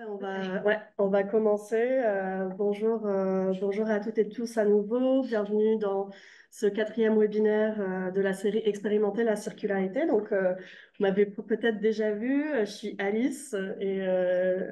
On va commencer. Bonjour à toutes et tous à nouveau. Bienvenue dans ce quatrième webinaire de la série Expérimenter la circularité. Vous m'avez peut-être déjà vu, je suis Alice et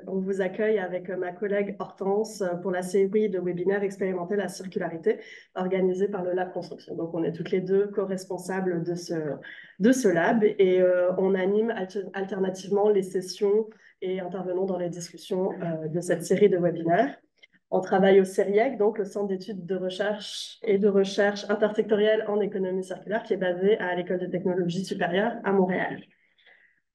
on vous accueille avec ma collègue Hortense pour la série de webinaires Expérimenter la circularité organisée par le Lab Construction. Donc, on est toutes les deux co-responsables de ce lab et on anime alternativement les sessions et intervenons dans les discussions de cette série de webinaires. On travaille au CERIEC, donc le Centre d'études de recherche et de recherche intersectorielle en économie circulaire, qui est basé à l'École de technologie supérieure à Montréal.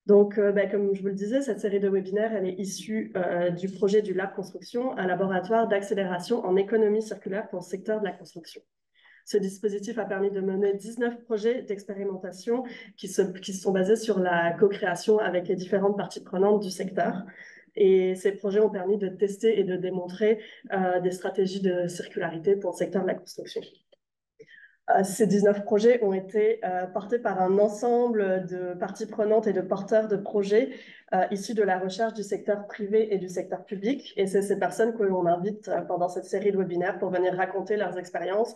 Donc, comme je vous le disais, cette série de webinaires, elle est issue du projet du Lab Construction, un laboratoire d'accélération en économie circulaire pour le secteur de la construction. Ce dispositif a permis de mener 19 projets d'expérimentation qui sont basés sur la co-création avec les différentes parties prenantes du secteur. Et ces projets ont permis de tester et de démontrer des stratégies de circularité pour le secteur de la construction. Ces 19 projets ont été portés par un ensemble de parties prenantes et de porteurs de projets issus de la recherche du secteur privé et du secteur public. Et c'est ces personnes que l'on invite pendant cette série de webinaires pour venir raconter leurs expériences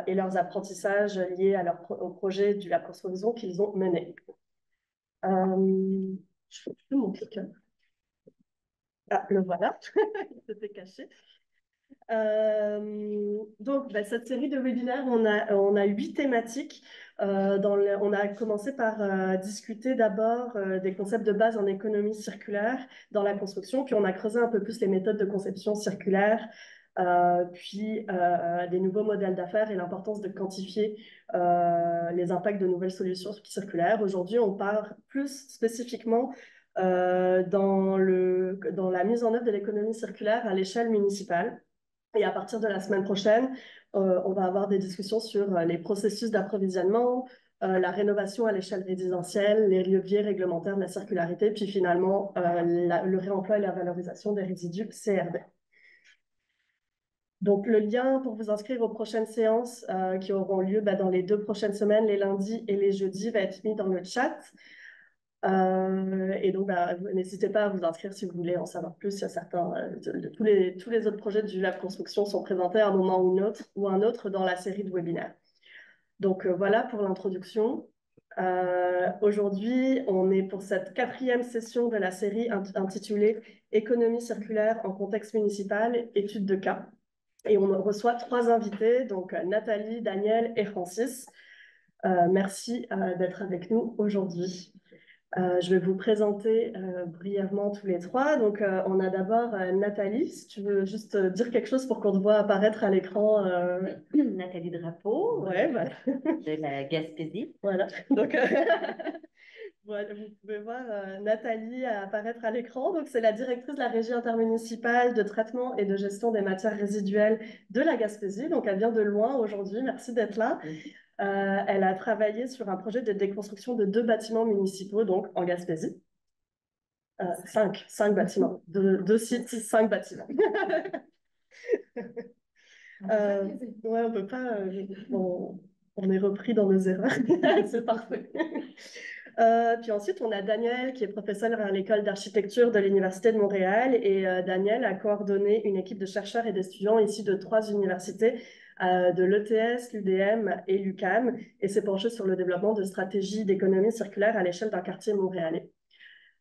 et leurs apprentissages liés au projet du Lab Construction qu'ils ont mené. Je peux mon clicker. Ah, le voilà, il s'était caché. Cette série de webinaires, on a 8 thématiques. On a commencé par discuter d'abord des concepts de base en économie circulaire dans la construction, puis on a creusé un peu plus les méthodes de conception circulaire, puis des nouveaux modèles d'affaires et l'importance de quantifier les impacts de nouvelles solutions circulaires. Aujourd'hui, on part plus spécifiquement dans la mise en œuvre de l'économie circulaire à l'échelle municipale. Et à partir de la semaine prochaine, on va avoir des discussions sur les processus d'approvisionnement, la rénovation à l'échelle résidentielle, les leviers réglementaires de la circularité, puis finalement le réemploi et la valorisation des résidus CRD. Donc, le lien pour vous inscrire aux prochaines séances qui auront lieu dans les 2 prochaines semaines, les lundis et les jeudis, va être mis dans le chat. Et donc, n'hésitez pas à vous inscrire si vous voulez en savoir plus. Il y a certains, tous les autres projets du Lab Construction sont présentés à un moment ou un autre dans la série de webinaires. Donc, voilà pour l'introduction. Aujourd'hui, on est pour cette 4e session de la série intitulée « Économie circulaire en contexte municipal, études de cas ». Et on reçoit 3 invités, donc Nathalie, Daniel et Francis. Merci d'être avec nous aujourd'hui. Je vais vous présenter brièvement tous les 3. Donc, on a d'abord Nathalie, si tu veux juste dire quelque chose pour qu'on te voit apparaître à l'écran. Nathalie Drapeau, voilà. de la Gaspésie. Voilà, donc voilà, vous pouvez voir Nathalie apparaître à l'écran. Donc, c'est la directrice de la régie intermunicipale de traitement et de gestion des matières résiduelles de la Gaspésie. Donc, elle vient de loin aujourd'hui. Merci d'être là. Elle a travaillé sur un projet de déconstruction de 2 bâtiments municipaux, donc en Gaspésie. 5 bâtiments, 2 sites, 5 bâtiments. Ouais, on peut pas. On est repris dans nos erreurs. C'est parfait. Puis ensuite, on a Daniel qui est professeur à l'école d'architecture de l'Université de Montréal. Et Daniel a coordonné une équipe de chercheurs et d'étudiants issus de 3 universités, de l'ETS, l'UDM et l'UQAM, et s'est penché sur le développement de stratégies d'économie circulaire à l'échelle d'un quartier montréalais.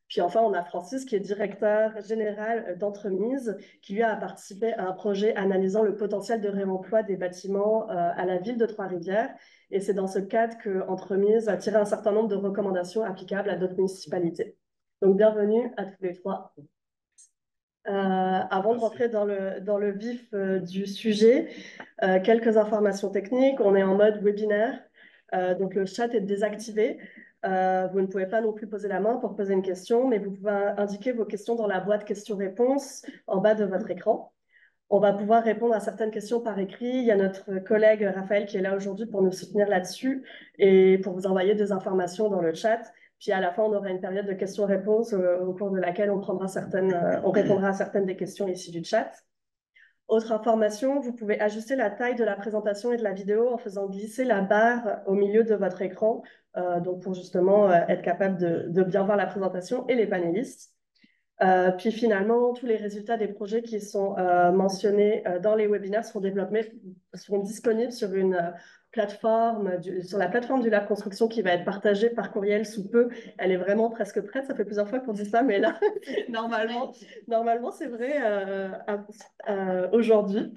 Puis enfin, on a Francis qui est directeur général d'Entremise, qui lui a participé à un projet analysant le potentiel de réemploi des bâtiments à la ville de Trois-Rivières. Et c'est dans ce cadre qu'Entremise a tiré un certain nombre de recommandations applicables à d'autres municipalités. Donc, bienvenue à tous les 3. Avant de rentrer dans le vif du sujet, quelques informations techniques. On est en mode webinaire, donc le chat est désactivé. Vous ne pouvez pas non plus poser la main pour poser une question, mais vous pouvez indiquer vos questions dans la boîte questions-réponses en bas de votre écran. On va pouvoir répondre à certaines questions par écrit. Il y a notre collègue Raphaël qui est là aujourd'hui pour nous soutenir là-dessus et pour vous envoyer des informations dans le chat. Puis à la fin, on aura une période de questions-réponses au cours de laquelle on répondra à certaines des questions ici du chat. Autre information, vous pouvez ajuster la taille de la présentation et de la vidéo en faisant glisser la barre au milieu de votre écran, donc pour justement être capable de bien voir la présentation et les panélistes. Puis finalement, tous les résultats des projets qui sont mentionnés dans les webinaires seront disponibles sur une plateforme, sur la plateforme du Lab Construction qui va être partagée par courriel sous peu. Elle est vraiment presque prête. Ça fait plusieurs fois qu'on dit ça, mais là, normalement c'est vrai aujourd'hui.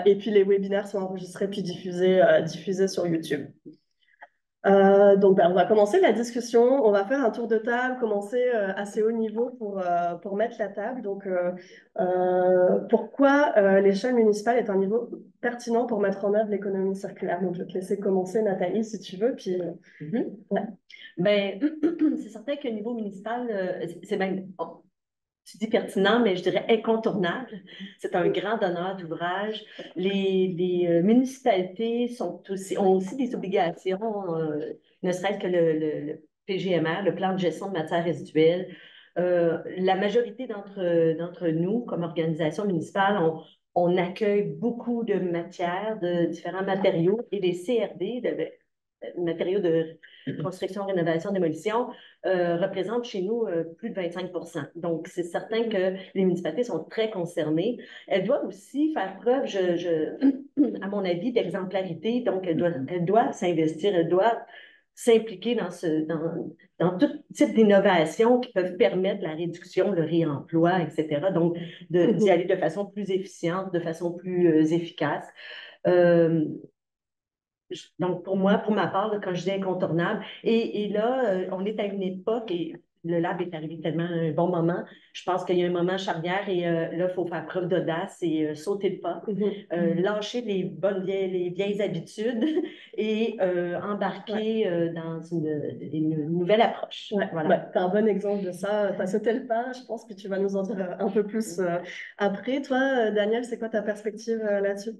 Et puis les webinaires sont enregistrés puis diffusés sur YouTube. Donc, on va commencer la discussion. On va faire un tour de table, commencer assez haut niveau pour mettre la table. Donc, pourquoi l'échelle municipale est un niveau pertinent pour mettre en œuvre l'économie circulaire? Donc, je vais te laisser commencer, Nathalie, si tu veux. Puis, ouais. Ben, c'est certain qu'au niveau municipal, c'est même, tu dis pertinent, mais je dirais incontournable. C'est un grand honneur d'ouvrage. Les municipalités ont aussi des obligations, ne serait-ce que le PGMR, le plan de gestion de matières résiduelles. La majorité d'entre nous, comme organisation municipale, on accueille beaucoup de matières, de différents matériaux et les CRD, matériaux de construction, rénovation, démolition, représentent chez nous plus de 25%. Donc, c'est certain que les municipalités sont très concernées. Elles doivent aussi faire preuve, à mon avis, d'exemplarité. Donc, elles doivent s'investir, elles doivent s'impliquer dans tout type d'innovation qui peuvent permettre la réduction, le réemploi, etc. Donc, d'y aller de façon plus efficiente, de façon plus efficace. Donc, pour moi, pour ma part, là, quand je dis incontournable, et là, on est à une époque, et le lab est arrivé tellement à un bon moment, je pense qu'il y a un moment charnière, et là, il faut faire preuve d'audace et sauter le pas, lâcher les vieilles habitudes et embarquer dans une nouvelle approche. Ouais, voilà. Tu as un bon exemple de ça. Tu as sauté le pas, je pense que tu vas nous en dire un peu plus après. Toi, Daniel, c'est quoi ta perspective là-dessus?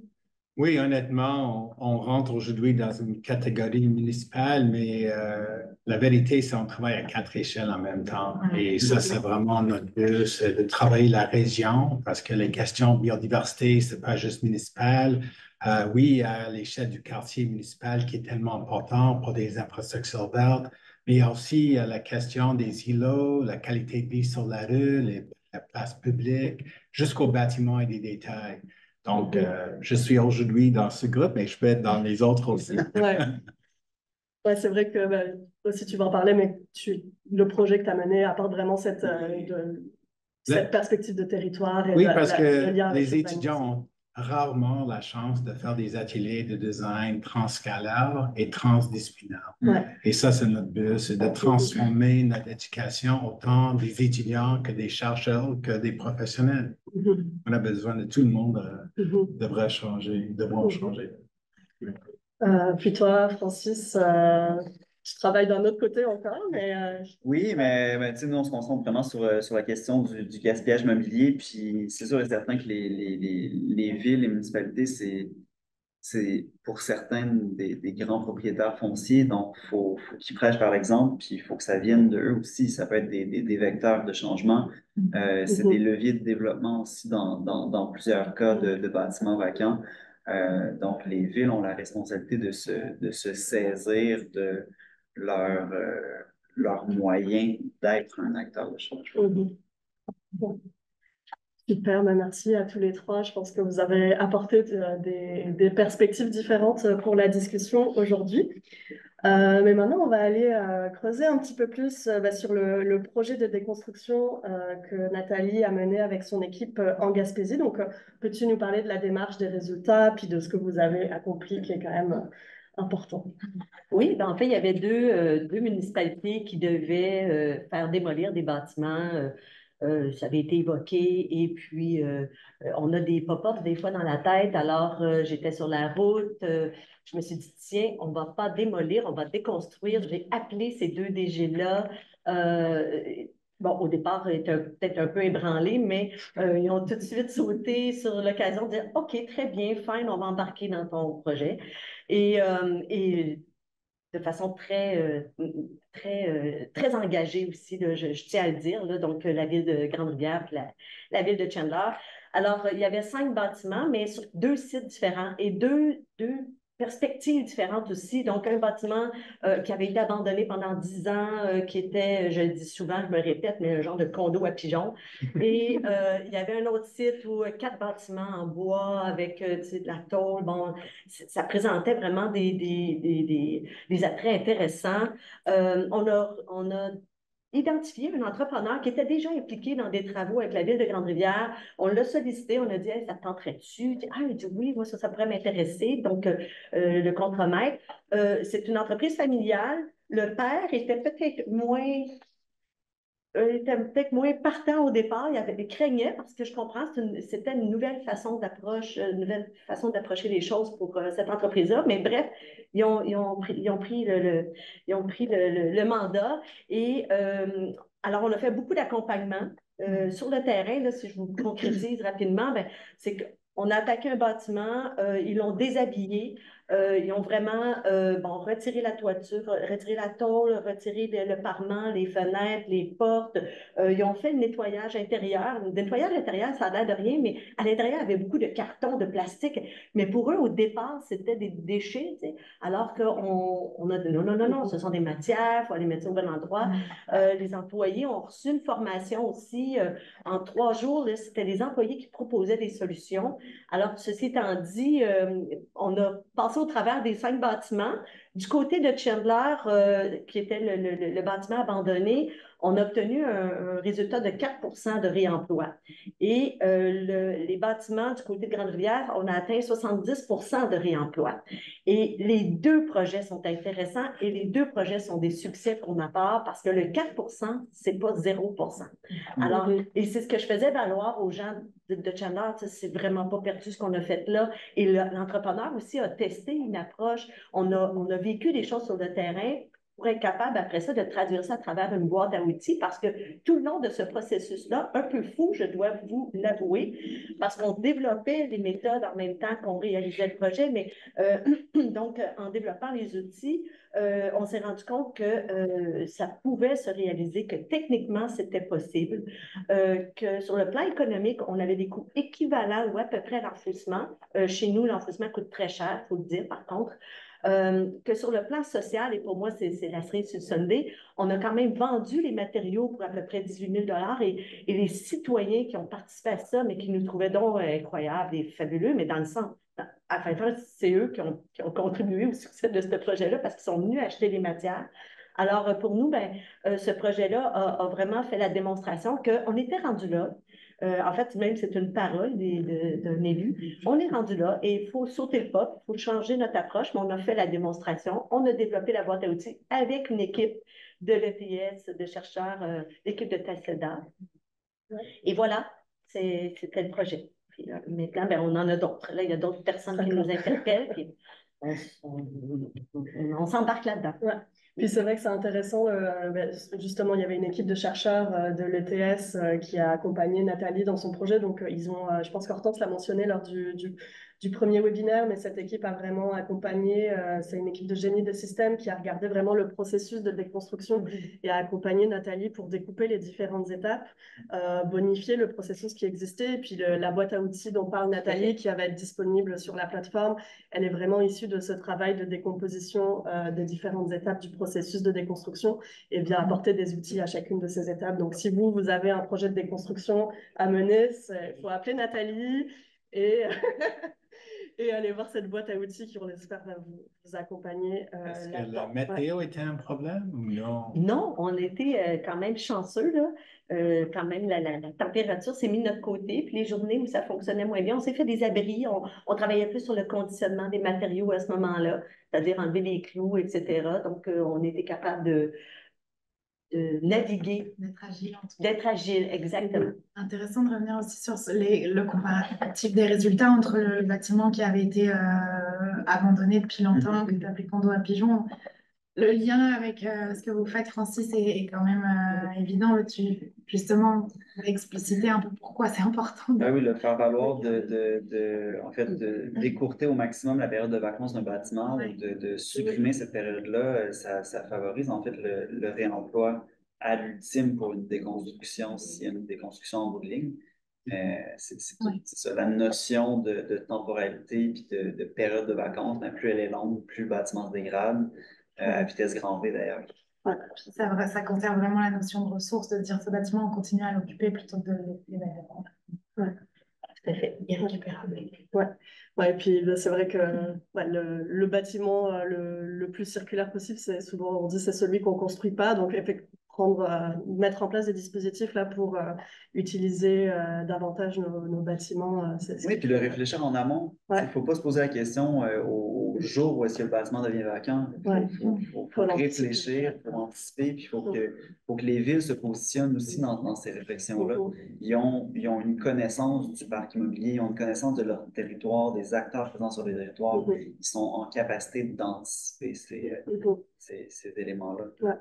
Oui, honnêtement, on rentre aujourd'hui dans une catégorie municipale, mais la vérité, c'est qu'on travaille à 4 échelles en même temps. Et ça, c'est vraiment notre but, c'est de travailler la région, parce que les questions de biodiversité, c'est pas juste municipal. Oui, à l'échelle du quartier municipal qui est tellement important pour des infrastructures vertes, mais il y a aussi la question des îlots, la qualité de vie sur la rue, la place publique, jusqu'aux bâtiments et des détails. Donc, je suis aujourd'hui dans ce groupe, mais je peux être dans les autres aussi. Ouais, c'est vrai que aussi tu vas en parler, mais le projet que tu as mené apporte vraiment cette perspective de territoire et oui, parce que le lien avec les étudiants ont rarement la chance de faire des ateliers de design transscalaires et transdisciplinaires. Ouais. Et ça, c'est notre but, c'est de transformer notre éducation autant des étudiants que des chercheurs, que des professionnels. On a besoin de tout le monde, devront changer. Puis toi, Francis, tu travailles d'un autre côté encore, mais... Oui, mais tu sais, nous, on se concentre vraiment sur la question du gaspillage mobilier. Puis c'est sûr et certain que les villes, les municipalités, c'est pour certains des grands propriétaires fonciers. Donc, faut qu'ils prêchent par l'exemple, puis il faut que ça vienne d'eux aussi. Ça peut être des vecteurs de changement. C'est des leviers de développement aussi dans plusieurs cas de bâtiments vacants. Donc, les villes ont la responsabilité de se saisir de leurs moyens d'être un acteur de changement. Super, merci à tous les trois. Je pense que vous avez apporté des perspectives différentes pour la discussion aujourd'hui. Mais maintenant, on va aller creuser un petit peu plus sur le projet de déconstruction que Nathalie a mené avec son équipe en Gaspésie. Donc, peux-tu nous parler de la démarche, des résultats, puis de ce que vous avez accompli, qui est quand même important? Oui, en fait, il y avait deux municipalités qui devaient faire démolir des bâtiments. Ça avait été évoqué. Et puis, on a des pop-ups des fois dans la tête. Alors, j'étais sur la route. Je me suis dit, tiens, on ne va pas démolir, on va déconstruire. J'ai appelé ces deux DG-là. Bon, au départ, ils étaient peut-être un peu ébranlés, mais ils ont tout de suite sauté sur l'occasion de dire, OK, très bien, fine, on va embarquer dans ton projet. Et de façon très engagée aussi, là, je tiens à le dire, là, donc la ville de Grande-Rivière et la ville de Chandler. Alors, il y avait 5 bâtiments, mais sur 2 sites différents et deux perspectives différentes aussi. Donc, un bâtiment qui avait été abandonné pendant 10 ans, qui était, je le dis souvent, je me répète, mais un genre de condo à pigeons. Et il y avait un autre site où 4 bâtiments en bois avec de la tôle. Bon, ça présentait vraiment des attraits intéressants. On a identifié un entrepreneur qui était déjà impliqué dans des travaux avec la ville de Grande-Rivière. On l'a sollicité, on a dit, hey, ça te tenterait-tu? Il dit, oui, moi, ça pourrait m'intéresser. Donc, le contremaître, c'est une entreprise familiale. Le père était peut-être moins partant au départ. Il craignait, parce que je comprends, c'était une nouvelle façon d'approche, une nouvelle façon d'approcher les choses pour cette entreprise-là. Mais bref, ils ont pris le mandat. Et alors, on a fait beaucoup d'accompagnement. Sur le terrain, là, si je vous concrétise rapidement, ben, c'est qu'on a attaqué un bâtiment, ils l'ont déshabillé, ils ont vraiment retiré la toiture, retiré la tôle, retiré le parement, les fenêtres, les portes. Ils ont fait le nettoyage intérieur. Le nettoyage intérieur, ça a l'air de rien, mais à l'intérieur, il y avait beaucoup de carton, de plastique. Mais pour eux, au départ, c'était des déchets, tu sais, alors qu'on a dit non, non, non, non, ce sont des matières, il faut les mettre au bon endroit. Les employés ont reçu une formation aussi en 3 jours. C'était des employés qui proposaient des solutions. Alors, ceci étant dit, on a passé au travers des 5 bâtiments. Du côté de Chandler, qui était le bâtiment abandonné, on a obtenu un résultat de 4 de réemploi. Et les bâtiments du côté de Grande-Rivière, on a atteint 70 de réemploi. Et les 2 projets sont intéressants et les 2 projets sont des succès pour ma part parce que le 4 c'est pas 0 Alors, et c'est ce que je faisais valoir aux gens de Chandler, c'est vraiment pas perdu ce qu'on a fait là. Et l'entrepreneur aussi a testé une approche. On a vécu des choses sur le terrain pour être capable, après ça, de traduire ça à travers une boîte à outils parce que tout le long de ce processus-là, un peu fou, je dois vous l'avouer, parce qu'on développait les méthodes en même temps qu'on réalisait le projet, mais donc, en développant les outils, on s'est rendu compte que ça pouvait se réaliser, que techniquement, c'était possible, que sur le plan économique, on avait des coûts équivalents ou à peu près à l'enfouissement. Chez nous, l'enfouissement coûte très cher, il faut le dire, par contre. Que sur le plan social, et pour moi, c'est la cerise sur le sundae, on a quand même vendu les matériaux pour à peu près 18 000 et les citoyens qui ont participé à ça, mais qui nous trouvaient donc incroyables et fabuleux, mais dans le sens, à fin de compte, c'est eux qui ont contribué au succès de ce projet-là parce qu'ils sont venus acheter les matières. Alors, pour nous, ce projet-là a vraiment fait la démonstration qu'on était rendu là. En fait, même c'est une parole d'un élu. On est rendu là et il faut sauter le pas, il faut changer notre approche, mais on a fait la démonstration. On a développé la boîte à outils avec une équipe de l'EPS, de chercheurs, l'équipe de Tasselda. Et voilà, c'était le projet. Puis, maintenant, on en a d'autres. Là, il y a d'autres personnes qui nous interpellent. Puis on s'embarque là-dedans. Ouais. Puis c'est vrai que c'est intéressant, justement, il y avait une équipe de chercheurs de l'ETS qui a accompagné Nathalie dans son projet. Donc, ils ont, je pense qu'Hortense l'a mentionné lors du premier webinaire, mais cette équipe a vraiment accompagné, c'est une équipe de génie de système qui a regardé vraiment le processus de déconstruction et a accompagné Nathalie pour découper les différentes étapes, bonifier le processus qui existait. Et puis la boîte à outils dont parle Nathalie, qui va être disponible sur la plateforme, elle est vraiment issue de ce travail de décomposition des différentes étapes du processus de déconstruction et vient apporter des outils à chacune de ces étapes. Donc, si vous avez un projet de déconstruction à mener, il faut appeler Nathalie et, et aller voir cette boîte à outils qui, on l'espère, va vous accompagner. Est-ce que la météo était un problème ou non? Non, on était quand même chanceux, là. Quand même, la température s'est mise de notre côté. Puis les journées où ça fonctionnait moins bien, on s'est fait des abris. On travaillait plus sur le conditionnement des matériaux à ce moment-là, c'est-à-dire enlever les clous, etc. Donc, on était capable de naviguer. D'être agile, en tout cas. D'être agile, exactement. Intéressant de revenir aussi sur le comparatif des résultats entre le bâtiment qui avait été abandonné depuis longtemps, que tu appelé condo à pigeons. Le lien avec ce que vous faites, Francis, est quand même évident. Tu, justement, expliciter un peu pourquoi c'est important. Ah oui, le faire valoir en fait, de décourter au maximum la période de vacances d'un bâtiment ou de supprimer cette période-là, ça favorise en fait le réemploi à l'ultime pour une déconstruction, s'il y a une déconstruction en bout de ligne. C'est ça, la notion de temporalité puis de période de vacances, mais plus elle est longue, plus le bâtiment se dégrade, à vitesse grand V d'ailleurs. Ouais. Ça conserve vraiment la notion de ressources, de dire ce bâtiment, on continue à l'occuper plutôt que de le laisser. Ouais. Tout à fait, irrécupérable. Ouais. Ouais, et puis c'est vrai que ouais, le bâtiment le plus circulaire possible, c'est souvent, on dit, c'est celui qu'on ne construit pas. Donc, mettre en place des dispositifs là pour utiliser davantage nos bâtiments. Oui, puis le réfléchir en amont. Il Ouais. ne faut pas se poser la question au jour où est-ce que le bâtiment devient vacant. Ouais. Faut réfléchir, il faut anticiper, puis il faut que les villes se positionnent aussi dans ces réflexions-là. Ils ont une connaissance du parc immobilier, ils ont une connaissance de leur territoire, des acteurs présents sur le territoire. Ils sont en capacité d'anticiper ces éléments-là. Ouais.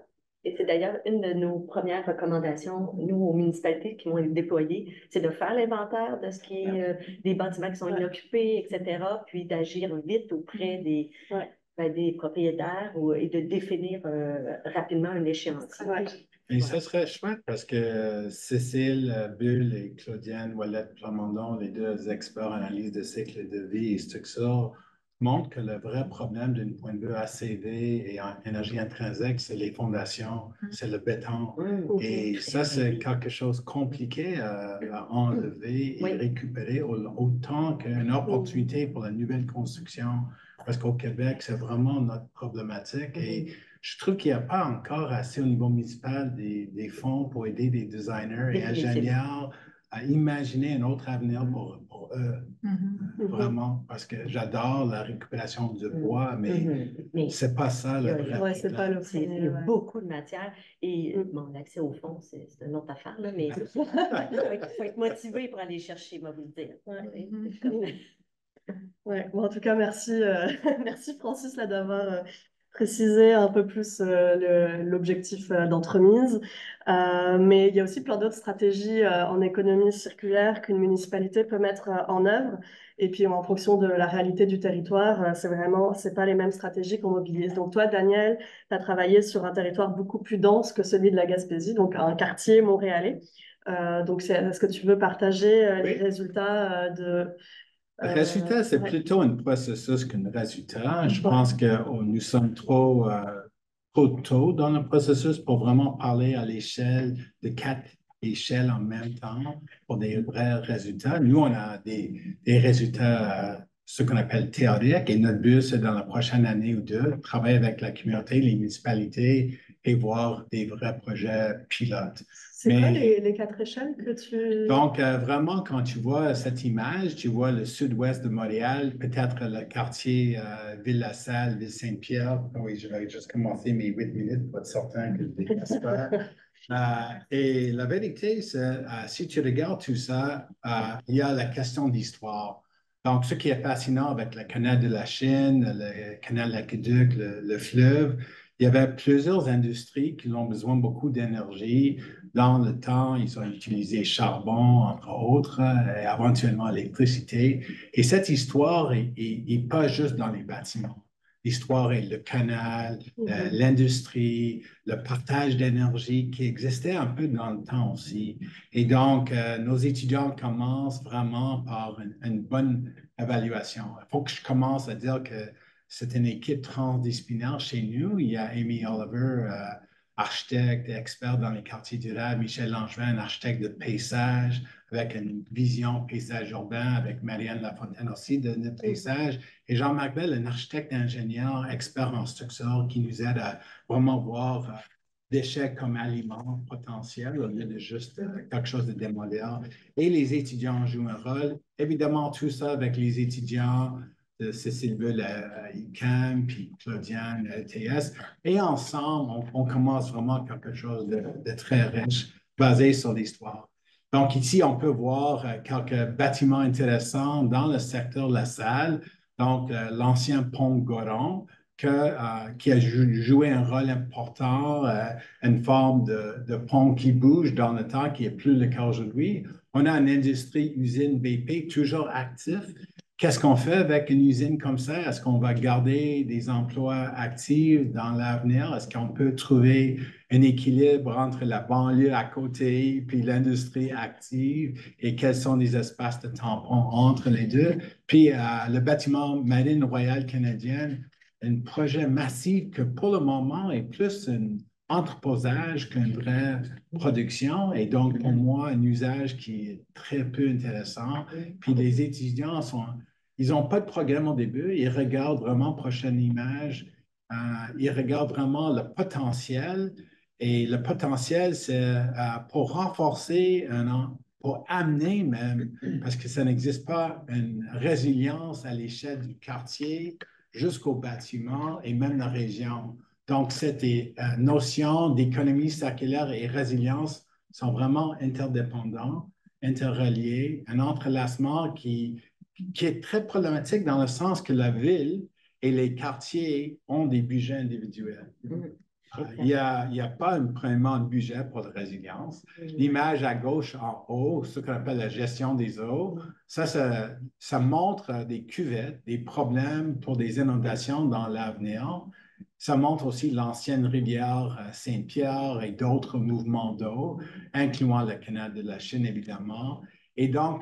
Et c'est d'ailleurs une de nos premières recommandations, nous, aux municipalités qui vont être déployées, c'est de faire l'inventaire de ce qui est des bâtiments qui sont inoccupés, etc., puis d'agir vite auprès des propriétaires et de définir rapidement un échéancier. Ouais. Et ça serait chouette parce que Cécile Bull et Claudiane Ouellette-Plamondon, les deux experts en analyse de cycle de vie et tout ça, montrent que le vrai problème d'un point de vue ACV et en énergie intrinsèque, c'est les fondations, c'est le béton. Et ça, c'est quelque chose de compliqué à enlever et récupérer autant qu'une opportunité pour la nouvelle construction. Parce qu'au Québec, c'est vraiment notre problématique. Et je trouve qu'il n'y a pas encore assez au niveau municipal des fonds pour aider des designers et ingénieurs à imaginer un autre avenir pour eux. Vraiment, parce que j'adore la récupération du bois, mais c'est pas ça le vrai problème. C'est pas le Il y a beaucoup de matière et l'accès au fonds, c'est une autre affaire, là, mais il faut être motivé pour aller chercher, moi vous le dire. Ouais. Bon, en tout cas, merci, merci Francis d'avoir précisé un peu plus l'objectif d'entremise. Mais il y a aussi plein d'autres stratégies en économie circulaire qu'une municipalité peut mettre en œuvre. Et puis, en fonction de la réalité du territoire, c'est pas les mêmes stratégies qu'on mobilise. Donc, toi, Daniel, tu as travaillé sur un territoire beaucoup plus dense que celui de la Gaspésie, donc un quartier montréalais. Donc, est-ce que tu veux partager les résultats de... Le résultat, c'est plutôt un processus qu'un résultat. Je pense que nous sommes trop tôt dans le processus pour vraiment parler à l'échelle de 4 échelles en même temps pour des vrais résultats. Nous, on a des résultats, ce qu'on appelle théoriques, et notre but, c'est dans la prochaine année ou deux, travailler avec la communauté, les municipalités et voir des vrais projets pilotes. C'est quoi les 4 échelles que tu... Donc, vraiment, quand tu vois cette image, tu vois le sud-ouest de Montréal, peut-être le quartier Ville-la-Salle, Ville-Saint-Pierre. Oui, je vais juste commencer mes 8 minutes pour être certain que je ne dépasse pas. Et la vérité, c'est si tu regardes tout ça, il y a la question d'histoire. Donc, ce qui est fascinant avec le canal de la Chine, le canal de l'Aqueduc, le fleuve, il y avait plusieurs industries qui ont besoin de beaucoup d'énergie. Dans le temps, ils ont utilisé charbon, entre autres, et éventuellement l'électricité. Et cette histoire n'est pas juste dans les bâtiments. L'histoire est le canal, l'industrie, le partage d'énergie qui existait un peu dans le temps aussi. Et donc, nos étudiants commencent vraiment par une bonne évaluation. Il faut que je commence à dire que c'est une équipe transdisciplinaire chez nous. Il y a Amy Oliver, architecte et expert dans les quartiers durables, Michel Langevin, architecte de paysage, avec une vision paysage urbain, avec Marianne Lafontaine aussi de notre paysage, et Jean-Marc Bell, un architecte ingénieur, expert en structure, qui nous aide à vraiment voir déchets comme aliments potentiels au lieu de juste quelque chose de démolir. Et les étudiants jouent un rôle. Évidemment, tout ça avec les étudiants de Cécile Bull à ICAM, puis Claudiane à LTS. Et ensemble, on commence vraiment quelque chose de très riche, basé sur l'histoire. Donc ici, on peut voir quelques bâtiments intéressants dans le secteur de la salle. Donc, l'ancien pont Goron, qui a joué un rôle important, une forme de pont qui bouge dans le temps, qui n'est plus le cas aujourd'hui. On a une industrie usine BP toujours active, qu'est-ce qu'on fait avec une usine comme ça? Est-ce qu'on va garder des emplois actifs dans l'avenir? Est-ce qu'on peut trouver un équilibre entre la banlieue à côté puis l'industrie active et quels sont les espaces de tampon entre les deux? Puis le bâtiment Marine Royale canadienne, un projet massif que pour le moment est plus un entreposage qu'une vraie production et donc pour moi un usage qui est très peu intéressant. Puis les étudiants ils n'ont pas de programme au début, ils regardent vraiment prochaine image, ils regardent vraiment le potentiel et le potentiel c'est pour renforcer pour amener même, parce que ça n'existe pas, une résilience à l'échelle du quartier jusqu'au bâtiment et même la région. Donc, cette notion d'économie circulaire et résilience sont vraiment interdépendants, interreliés, un entrelacement qui est très problématique dans le sens que la ville et les quartiers ont des budgets individuels. Il n'y a pas vraiment de budget pour la résilience. L'image à gauche en haut, ce qu'on appelle la gestion des eaux, ça montre des cuvettes, des problèmes pour des inondations dans l'avenir. Ça montre aussi l'ancienne rivière Saint-Pierre et d'autres mouvements d'eau, incluant le canal de la Chine, évidemment. Et donc,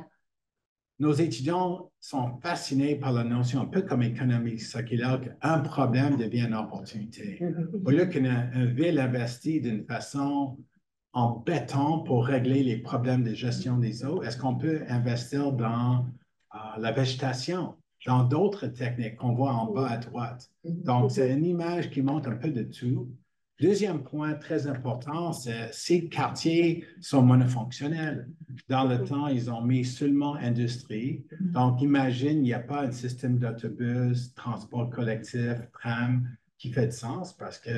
nos étudiants sont fascinés par la notion, un peu comme économie circulaire, qu'un problème devient une opportunité. Au lieu qu'une ville investit d'une façon en béton pour régler les problèmes de gestion des eaux, est-ce qu'on peut investir dans la végétation, dans d'autres techniques qu'on voit en bas à droite? Donc, c'est une image qui montre un peu de tout. Deuxième point très important, c'est ces quartiers sont monofonctionnels. Dans le temps, ils ont mis seulement industrie. Donc, imagine, il n'y a pas un système d'autobus, transport collectif, tram qui fait de sens parce que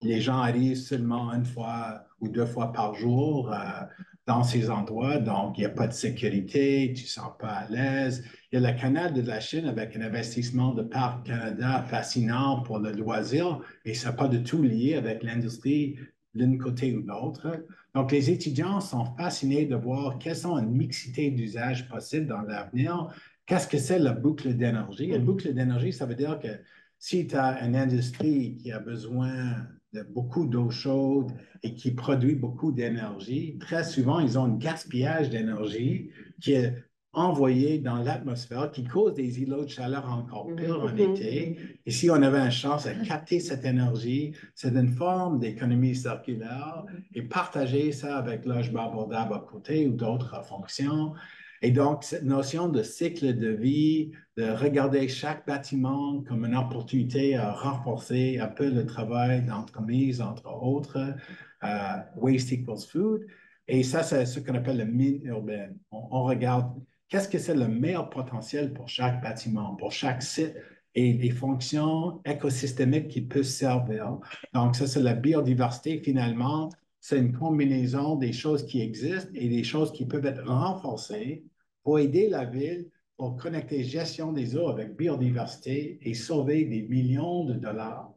les gens arrivent seulement une fois ou deux fois par jour dans ces endroits, donc il n'y a pas de sécurité, tu ne sens pas à l'aise. Il y a le canal de la Chine avec un investissement de Parc Canada fascinant pour le loisir, et ça n'est pas du tout lié avec l'industrie d'un côté ou de l'autre. Donc, les étudiants sont fascinés de voir quelles sont une mixité d'usages possibles dans l'avenir. Qu'est-ce que c'est la boucle d'énergie? La boucle d'énergie, ça veut dire que si tu as une industrie qui a besoin de beaucoup d'eau chaude et qui produit beaucoup d'énergie, très souvent, ils ont un gaspillage d'énergie qui est envoyé dans l'atmosphère, qui cause des îlots de chaleur encore pires en été. Et si on avait une chance à capter cette énergie, c'est une forme d'économie circulaire et partager ça avec logement abordable à côté ou d'autres fonctions. Et donc, cette notion de cycle de vie, de regarder chaque bâtiment comme une opportunité à renforcer un peu le travail d'entremise, entre autres, waste equals food. Et ça, c'est ce qu'on appelle le mine urbain. On regarde qu'est-ce que c'est le meilleur potentiel pour chaque bâtiment, pour chaque site et les fonctions écosystémiques qui peuvent servir. Donc, ça, c'est la biodiversité, finalement. C'est une combinaison des choses qui existent et des choses qui peuvent être renforcées pour aider la ville pour connecter gestion des eaux avec biodiversité et sauver des millions de dollars.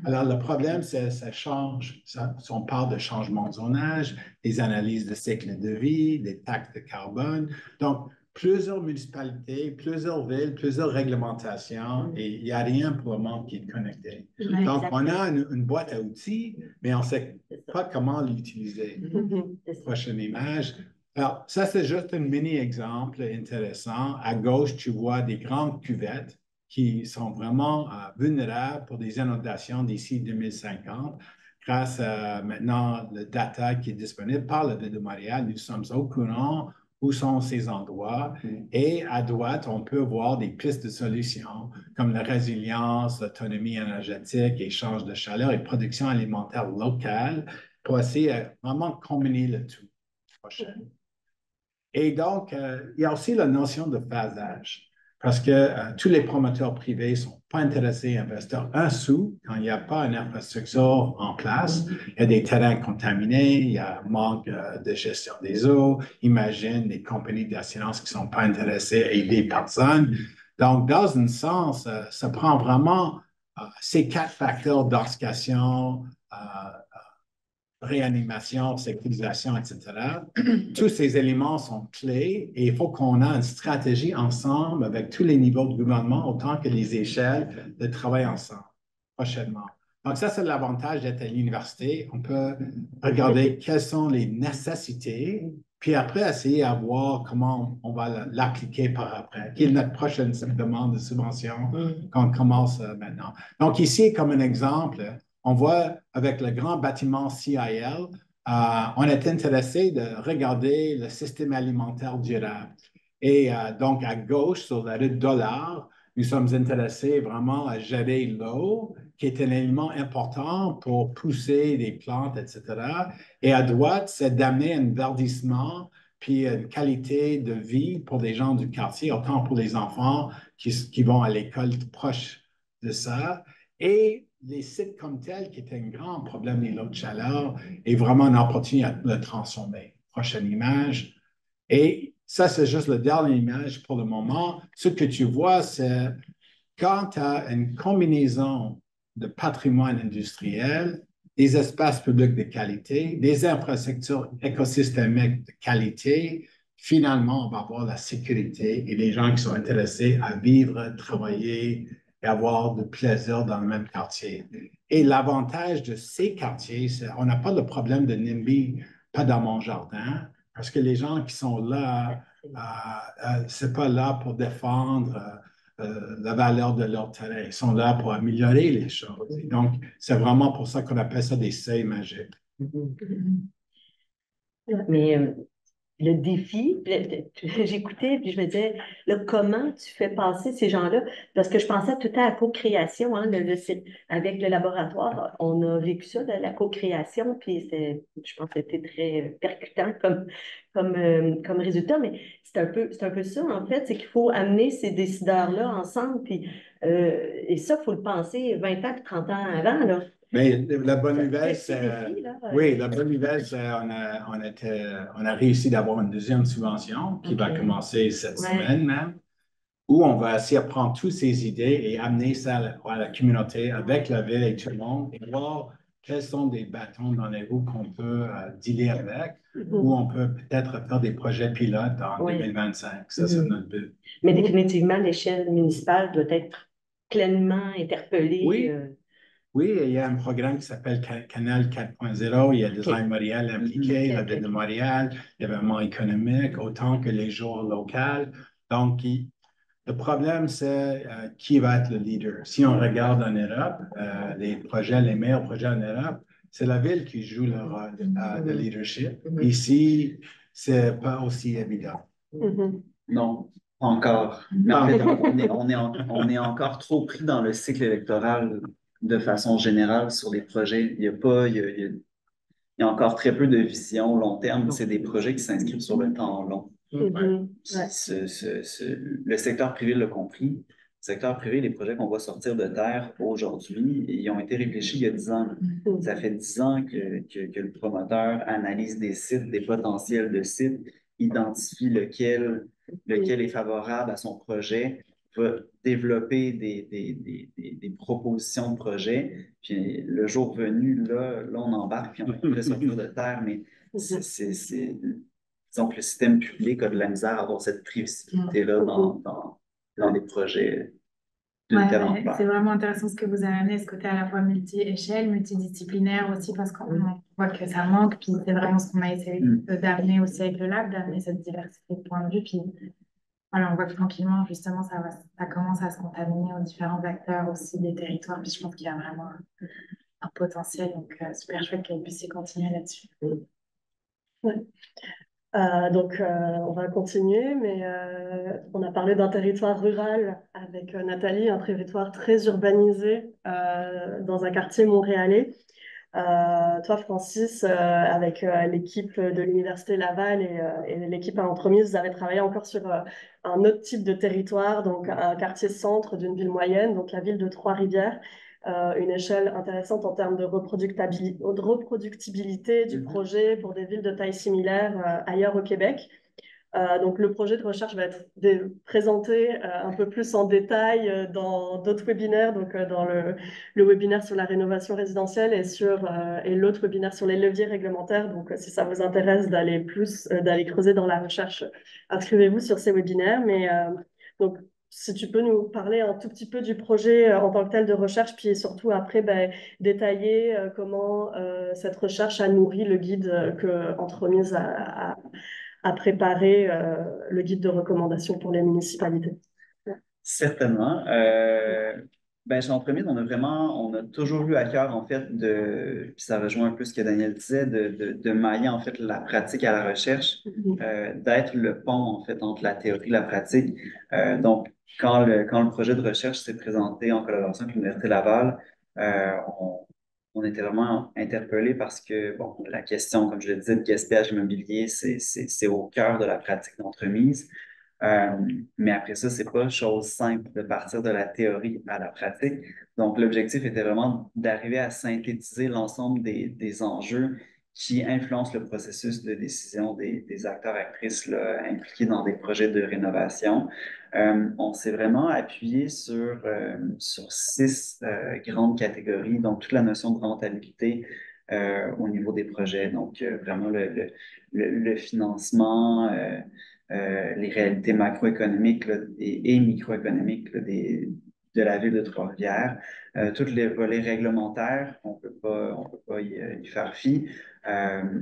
Alors, le problème, c'est ça change. On parle de changement de zonage, des analyses de cycle de vie, des taxes de carbone. Donc, plusieurs municipalités, plusieurs villes, plusieurs réglementations et il n'y a rien pour le moment qui est connecté. Donc, on a une boîte à outils, mais on ne sait pas comment l'utiliser. Prochaine image. Alors, ça, c'est juste un mini-exemple intéressant. À gauche, tu vois des grandes cuvettes qui sont vraiment vulnérables pour des inondations d'ici 2050. Grâce à maintenant le data qui est disponible par la Ville de Montréal, nous sommes au courant où sont ces endroits. Et à droite, on peut voir des pistes de solutions comme la résilience, l'autonomie énergétique, échange de chaleur et production alimentaire locale pour essayer de vraiment combiner le tout. Prochaine. Et donc, il y a aussi la notion de phasage, parce que tous les promoteurs privés ne sont pas intéressés à investir un sou quand il n'y a pas une infrastructure en place. Il y a des terrains contaminés, il y a un manque de gestion des eaux. Imagine des compagnies d'assurance qui ne sont pas intéressées à aider personne. Donc, dans un sens, ça prend vraiment ces quatre facteurs d'organisation réanimation, sécurisation, etc. Tous ces éléments sont clés et il faut qu'on ait une stratégie ensemble avec tous les niveaux de gouvernement, autant que les échelles, de travailler ensemble prochainement. Donc, ça, c'est l'avantage d'être à l'université. On peut regarder quelles sont les nécessités, puis après, essayer à voir comment on va l'appliquer par après. Quelle est notre prochaine demande de subvention qu'on commence maintenant. Donc, ici, comme un exemple, on voit avec le grand bâtiment CIL, on est intéressé de regarder le système alimentaire durable. Et donc, à gauche, sur la route dollar, nous sommes intéressés vraiment à gérer l'eau, qui est un élément important pour pousser les plantes, etc. Et à droite, c'est d'amener un verdissement puis une qualité de vie pour les gens du quartier, autant pour les enfants qui vont à l'école proche de ça. Et les sites comme tels, qui est un grand problème des lots de chaleur, est vraiment une opportunité à le transformer. Prochaine image. Et ça, c'est juste la dernière image pour le moment. Ce que tu vois, c'est quand tu as une combinaison de patrimoine industriel, des espaces publics de qualité, des infrastructures écosystémiques de qualité, finalement, on va avoir la sécurité et les gens qui sont intéressés à vivre, travailler et avoir du plaisir dans le même quartier. Et l'avantage de ces quartiers, c'est qu'on n'a pas le problème de NIMBY, pas dans mon jardin, parce que les gens qui sont là, c'est pas là pour défendre la valeur de leur terrain. Ils sont là pour améliorer les choses. Et donc, c'est vraiment pour ça qu'on appelle ça des seuils magiques. Mais le défi, j'écoutais, puis je me disais, là, comment tu fais passer ces gens-là? Parce que je pensais tout à la co-création, hein, avec le laboratoire, on a vécu ça, la co-création, puis je pense que c'était très percutant comme résultat, mais c'est un peu ça, en fait, c'est qu'il faut amener ces décideurs-là ensemble, puis, et ça, il faut le penser 20 ans, 30 ans avant, là. Mais la bonne nouvelle, C'est c'est. défi, là. Oui, la bonne nouvelle, c'est on a réussi d'avoir une deuxième subvention qui va commencer cette semaine même, où on va essayer de prendre toutes ces idées et amener ça à la communauté avec la ville et tout le monde et voir quels sont des bâtons dans les roues qu'on peut dealer avec, où on peut peut-être faire des projets pilotes en 2025. Ça, c'est notre but. Mais définitivement, l'échelle municipale doit être pleinement interpellée. Oui. Oui, il y a un programme qui s'appelle Canal 4.0. Il y a Design Montréal impliqué, la Ville de Montréal, l'événement économique, autant que les jours locaux. Donc, le problème, c'est qui va être le leader. Si on regarde en Europe, les meilleurs projets en Europe, c'est la ville qui joue le rôle de leadership. Ici, c'est pas aussi évident. Non, encore. Mais en fait, on est encore trop pris dans le cycle électoral de façon générale sur les projets. Il y a pas, il y a encore très peu de vision long terme. C'est des projets qui s'inscrivent sur le temps long. Le secteur privé l'a compris. Le secteur privé, les projets qu'on voit sortir de terre aujourd'hui, ils ont été réfléchis il y a 10 ans. Ça fait 10 ans que le promoteur analyse des sites, des potentiels de sites, identifie lequel est favorable à son projet, va développer des propositions de projet. Puis le jour venu, là on embarque, puis on fait sortir de terre, mais disons que le système public a de la misère à avoir cette prévisibilité-là dans les projets d'une telle ampleur. C'est vraiment intéressant ce que vous avez amené, ce côté à la fois multi-échelle, multidisciplinaire aussi, parce qu'on voit que ça manque, puis c'est vraiment ce qu'on a essayé d'amener aussi avec le lab, d'amener cette diversité de points de vue, puis voilà, on voit que tranquillement, justement, ça commence à se contaminer aux différents acteurs aussi des territoires, puis je pense qu'il y a vraiment un potentiel, donc super chouette que vous puissiez continuer là-dessus. Donc, on va continuer, mais on a parlé d'un territoire rural avec Nathalie, un territoire très urbanisé dans un quartier montréalais. Toi, Francis, avec l'équipe de l'Université Laval et l'équipe à l'entremise, vous avez travaillé encore sur un autre type de territoire, donc un quartier centre d'une ville moyenne, donc la ville de Trois-Rivières. Une échelle intéressante en termes de reproductibilité du projet pour des villes de taille similaire ailleurs au Québec. Donc, le projet de recherche va être présenté un peu plus en détail dans d'autres webinaires, donc dans le webinaire sur la rénovation résidentielle et l'autre webinaire sur les leviers réglementaires. Donc, si ça vous intéresse d'aller creuser dans la recherche, inscrivez-vous sur ces webinaires. Donc, si tu peux nous parler un tout petit peu du projet en tant que tel de recherche, puis surtout après détailler comment cette recherche a nourri le guide que Entremise a préparé, le guide de recommandation pour les municipalités. Certainement. Chez Entremise, on a toujours eu à cœur, en fait, puis ça rejoint un peu ce que Daniel disait, de mailler, en fait, la pratique à la recherche, d'être le pont, en fait, entre la théorie et la pratique. Donc, quand le projet de recherche s'est présenté en collaboration avec l'Université Laval, on était vraiment interpellés parce que, bon, la question, comme je le disais, de gaspillage immobilier, c'est au cœur de la pratique d'Entremise. Mais après ça, c'est pas chose simple de partir de la théorie à la pratique. Donc, l'objectif était vraiment d'arriver à synthétiser l'ensemble des enjeux qui influencent le processus de décision des acteurs, actrices là, impliqués dans des projets de rénovation. On s'est vraiment appuyé sur 6 grandes catégories, donc toute la notion de rentabilité au niveau des projets, donc vraiment le financement, les réalités macroéconomiques là, et microéconomiques là, de la ville de Trois-Rivières. Tous les volets réglementaires, on peut pas y faire fi.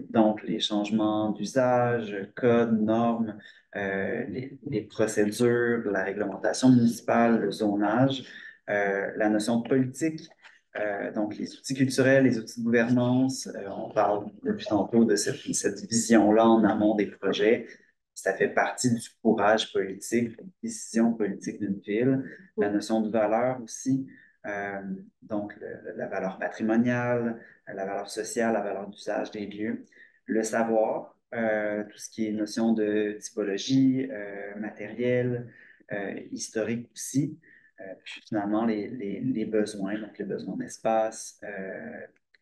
Donc, les changements d'usage, codes, normes, les procédures, la réglementation municipale, le zonage, la notion de politique, donc les outils culturels, les outils de gouvernance. On parle depuis tantôt de cette vision-là en amont des projets. Ça fait partie du courage politique, la décision politique d'une ville, la notion de valeur aussi, donc la valeur patrimoniale, la valeur sociale, la valeur d'usage des lieux, le savoir, tout ce qui est notion de typologie, matériel, historique aussi, puis finalement les besoins, donc les besoins d'espace,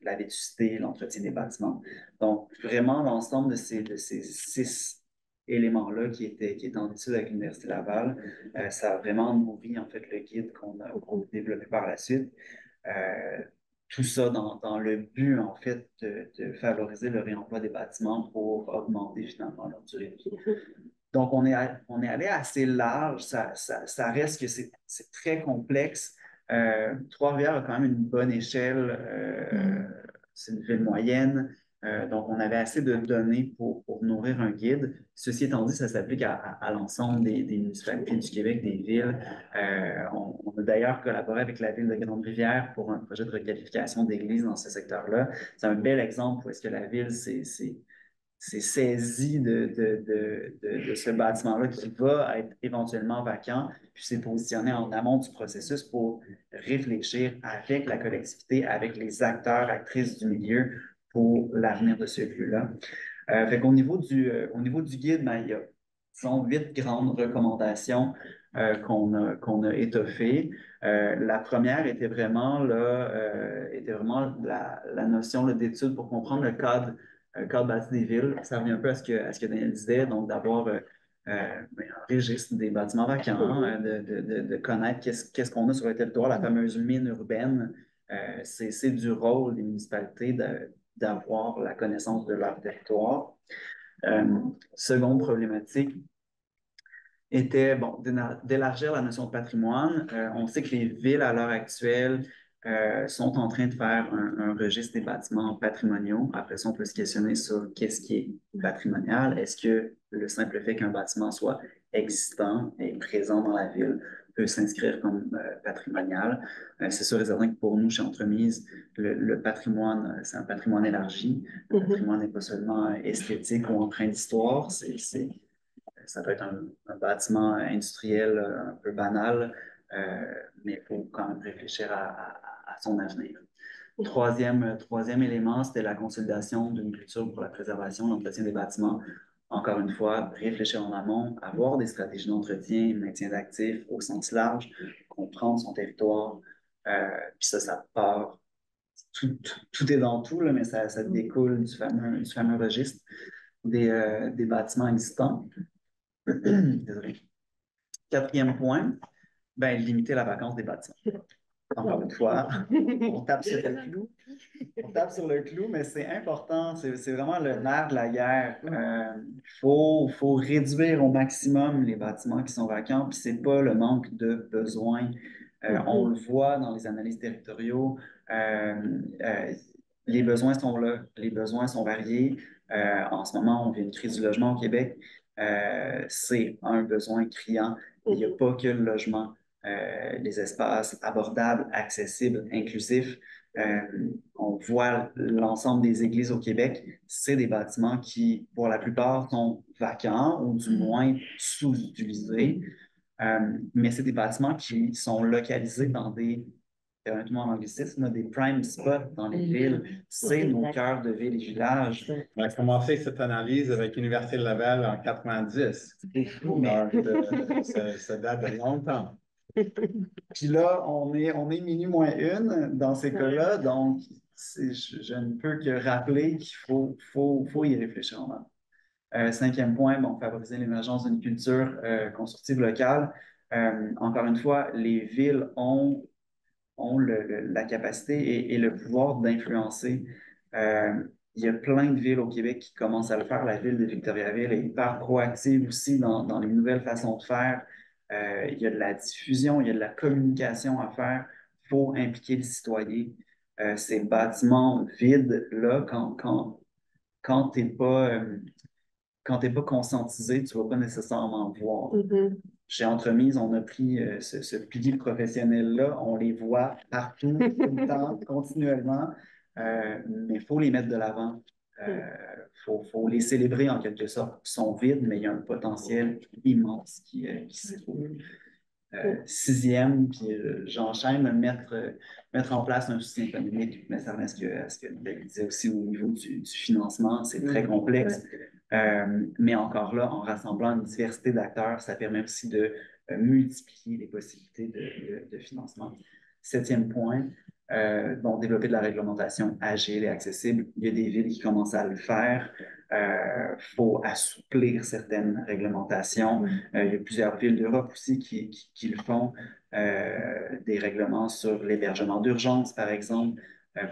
la vétusté, l'entretien des bâtiments. Donc, vraiment, l'ensemble de ces 6 éléments-là qui étaient en étude avec l'Université Laval, ça a vraiment nourri, en fait, le guide qu'on a développé par la suite. Tout ça dans le but, en fait, de favoriser le réemploi des bâtiments pour augmenter finalement leur durée de vie. Donc, on est allé assez large. Ça reste que c'est très complexe. Trois-Rivières a quand même une bonne échelle. C'est une ville moyenne. Donc, on avait assez de données pour nourrir un guide. Ceci étant dit, ça s'applique à l'ensemble des municipalités du Québec, des villes. On a d'ailleurs collaboré avec la ville de Grande-Rivière pour un projet de requalification d'églises dans ce secteur-là. C'est un bel exemple où est-ce que la ville s'est saisi de ce bâtiment-là qui va être éventuellement vacant, puis s'est positionné en amont du processus pour réfléchir avec la collectivité, avec les acteurs, actrices du milieu pour l'avenir de ce lieu-là. Fait qu'au niveau au niveau du guide, il y a, disons, 8 grandes recommandations qu'on a étoffées. La première était vraiment, la notion d'étude pour comprendre le cadre bâti des villes. Ça revient un peu à ce que Daniel disait, donc d'avoir un registre des bâtiments vacants, de connaître qu'est-ce qu'on a sur le territoire, la fameuse mine urbaine. C'est du rôle des municipalités d'avoir la connaissance de leur territoire. Seconde problématique était bon, d'élargir la notion de patrimoine. On sait que les villes, à l'heure actuelle, sont en train de faire un registre des bâtiments patrimoniaux. Après ça, on peut se questionner sur qu'est-ce qui est patrimonial. Est-ce que le simple fait qu'un bâtiment soit existant et présent dans la ville peut s'inscrire comme patrimonial? C'est sûr et certain que pour nous, chez Entremise, le patrimoine, c'est un patrimoine élargi. Le patrimoine n'est pas seulement esthétique ou empreint d'histoire, ça peut être un bâtiment industriel un peu banal, mais il faut quand même réfléchir à son avenir. Troisième élément, c'était la consolidation d'une culture pour la préservation, l'entretien des bâtiments. Encore une fois, réfléchir en amont, avoir des stratégies d'entretien, maintien d'actifs au sens large, comprendre son territoire. Puis ça part. Tout est dans tout, là, mais ça découle du fameux registre des bâtiments existants. Désolé. Quatrième point, ben, limiter la vacance des bâtiments. Encore une fois, on tape sur le clou. On tape sur le clou, mais c'est important. C'est vraiment le nerf de la guerre. Faut réduire au maximum les bâtiments qui sont vacants, puis c'est pas le manque de besoins. On le voit dans les analyses territoriaux. Les besoins sont là. Les besoins sont variés. En ce moment, on vit une crise du logement au Québec. C'est un besoin criant. Il n'y a pas que le logement. Les espaces abordables, accessibles, inclusifs. On voit l'ensemble des églises au Québec, c'est des bâtiments qui, pour la plupart, sont vacants ou du moins sous-utilisés. Mais c'est des bâtiments qui sont localisés dans des, permettez-moi en anglicisme, des prime spots dans les villes. C'est nos cœurs de villes et villages. On a commencé cette analyse avec l'Université de Laval en 90. C'est fou, mais Donc, ça date de longtemps. puis là, on est minuit moins une dans ces cas-là, donc je ne peux que rappeler qu'il faut y réfléchir en amont. Cinquième point, bon, favoriser l'émergence d'une culture constructive locale. Encore une fois, les villes ont la capacité et le pouvoir d'influencer. Il y a plein de villes au Québec qui commencent à le faire. La ville de Victoriaville est hyper proactive aussi dans les nouvelles façons de faire. Il y a de la diffusion, il y a de la communication à faire. Il faut impliquer le citoyen. Ces bâtiments vides, là, quand tu n'es pas conscientisé, tu ne vas pas nécessairement voir. Chez Entremise, on a pris ce pilier professionnel-là, on les voit partout, tout le temps, continuellement, mais il faut les mettre de l'avant. Faut les célébrer en quelque sorte. Ils sont vides, mais il y a un potentiel immense qui se trouve. Sixième, puis j'enchaîne, mettre en place un soutien économique, mais ça revient à ce que Nicolas disait aussi au niveau du financement, c'est très complexe. Mais encore là, en rassemblant une diversité d'acteurs, ça permet aussi de multiplier les possibilités de financement. Septième point, développer de la réglementation agile et accessible. Il y a des villes qui commencent à le faire. Faut assouplir certaines réglementations. Il y a plusieurs villes d'Europe aussi qui le font. Des règlements sur l'hébergement d'urgence, par exemple,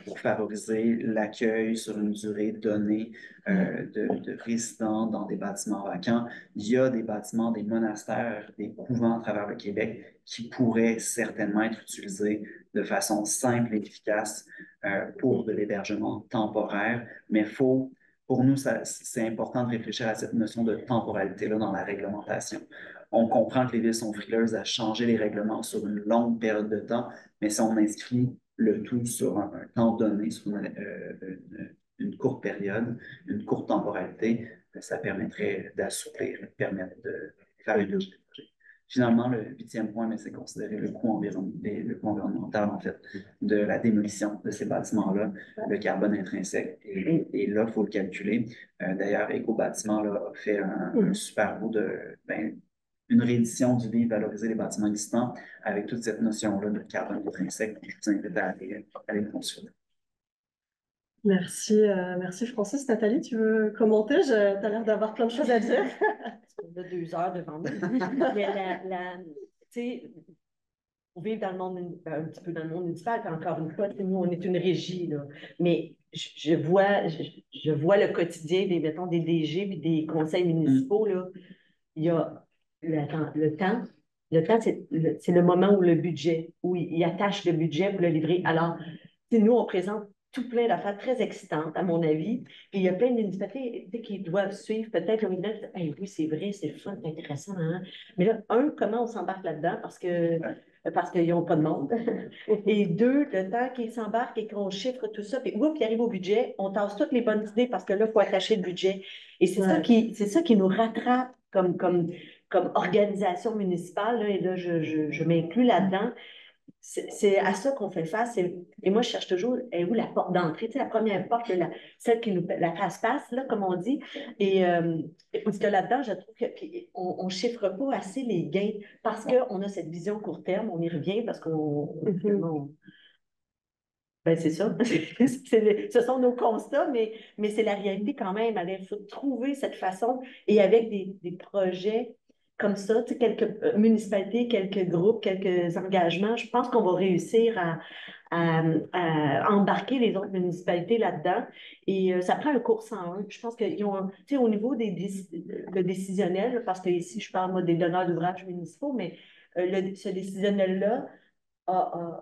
pour favoriser l'accueil sur une durée donnée de résidents dans des bâtiments vacants. Il y a des bâtiments, des monastères, des couvents à travers le Québec qui pourraient certainement être utilisés de façon simple et efficace pour de l'hébergement temporaire, mais pour nous, c'est important de réfléchir à cette notion de temporalité-là dans la réglementation. On comprend que les villes sont frileuses à changer les règlements sur une longue période de temps, mais si on inscrit le tout sur un temps donné, sur une courte période, une courte temporalité, ça permettrait d'assouplir, de permettre de faire une logique. Finalement, le huitième point, mais c'est considérer le coût environnemental, en fait, de la démolition de ces bâtiments-là, le carbone intrinsèque. Et là, il faut le calculer. D'ailleurs, Éco-Bâtiment a fait un super beau une réédition du livre Valoriser les bâtiments existants avec toute cette notion-là de carbone intrinsèque. Je vous invite à aller le consulter. Merci Francis. Nathalie, tu veux commenter? Tu as l'air d'avoir plein de choses à dire. On a 2 heures devant nous. Mais tu sais, on vit dans le monde, un petit peu dans le monde municipal, puis encore une fois, nous, on est une régie, là. Mais je vois le quotidien mettons, des DG et des conseils municipaux, là. Il y a le temps. Le temps, c'est le moment où le budget, où ils attachent le budget pour le livrer. Alors, nous, on présente tout plein d'affaires très excitantes, à mon avis. Puis il y a plein d'initiatives qui doivent suivre. Peut-être le ministre dit hey, oui, c'est vrai, c'est fun, c'est intéressant. Hein? Mais là, comment on s'embarque là-dedans? Parce qu'ils n'ont pas de monde. Et 2, le temps qu'ils s'embarquent et qu'on chiffre tout ça, puis il arrive au budget, on tasse toutes les bonnes idées parce que là, il faut attacher le budget. Et c'est ça qui nous rattrape comme organisation municipale, là, et là, je m'inclus là-dedans. C'est à ça qu'on fait face. Et moi, je cherche toujours où la porte d'entrée, tu sais, la première porte, celle qui nous la face-passe, là, comme on dit. Et parce que là-dedans, je trouve qu'on ne chiffre pas assez les gains parce qu'on a cette vision court terme, on y revient parce ben, c'est ça. Ce sont nos constats, mais c'est la réalité quand même. Il faut trouver cette façon et avec des projets comme ça, tu sais, quelques municipalités, quelques groupes, quelques engagements, je pense qu'on va réussir à embarquer les autres municipalités là-dedans. Et ça prend un cours 101. Je pense qu'ils ont, tu sais, au niveau le décisionnel, parce que ici, je parle, moi, des donneurs d'ouvrages municipaux, mais ce décisionnel-là,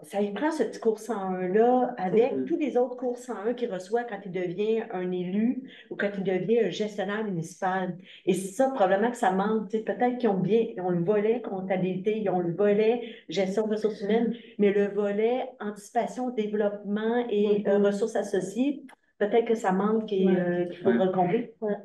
ça y prend ce petit cours 101-là avec tous les autres cours 101 qu'il reçoit quand il devient un élu ou quand il devient un gestionnaire municipal. Et c'est ça, probablement que ça manque. Peut-être qu'ils ils ont le volet comptabilité, ils ont le volet gestion de ressources humaines, mais le volet anticipation, développement et ressources associées, peut-être que ça manque et qu'il faudra combler. Ouais.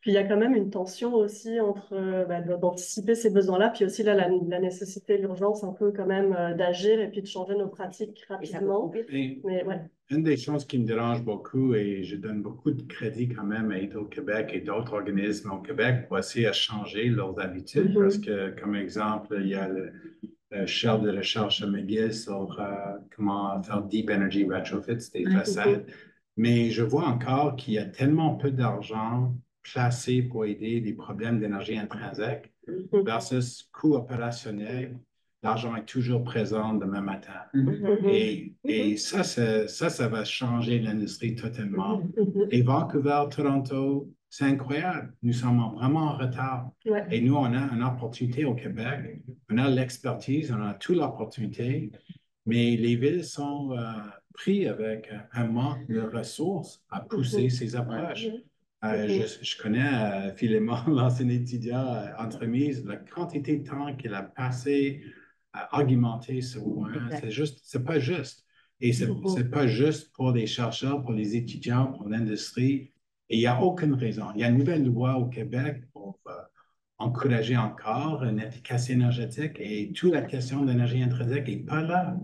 Puis il y a quand même une tension aussi entre d'anticiper ces besoins-là, puis aussi là, la nécessité, l'urgence un peu quand même d'agir et puis de changer nos pratiques rapidement. Mais, ouais. Une des choses qui me dérange beaucoup, et je donne beaucoup de crédit quand même à Hydro-Québec et d'autres organismes au Québec pour essayer à changer leurs habitudes, parce que, comme exemple, il y a le chef de recherche à McGill sur comment faire Deep Energy Retrofits des façades. Mais je vois encore qu'il y a tellement peu d'argent placé pour aider des problèmes d'énergie intrinsèque versus coût opérationnel. L'argent est toujours présent demain matin. Et ça va changer l'industrie totalement. Et Vancouver, Toronto, c'est incroyable. Nous sommes vraiment en retard. Ouais. Et nous, on a une opportunité au Québec. On a l'expertise, on a toute l'opportunité. Mais les villes sont prises avec un manque de ressources à pousser ces approches. Je connais Philémon, l'ancien étudiant entremise, la quantité de temps qu'il a passé à argumenter ce point, c'est pas juste. Et c'est pas juste pour les chercheurs, pour les étudiants, pour l'industrie. Et il n'y a aucune raison. Il y a une nouvelle loi au Québec pour encourager encore une efficacité énergétique et toute la question de l'énergie intrinsèque n'est pas là.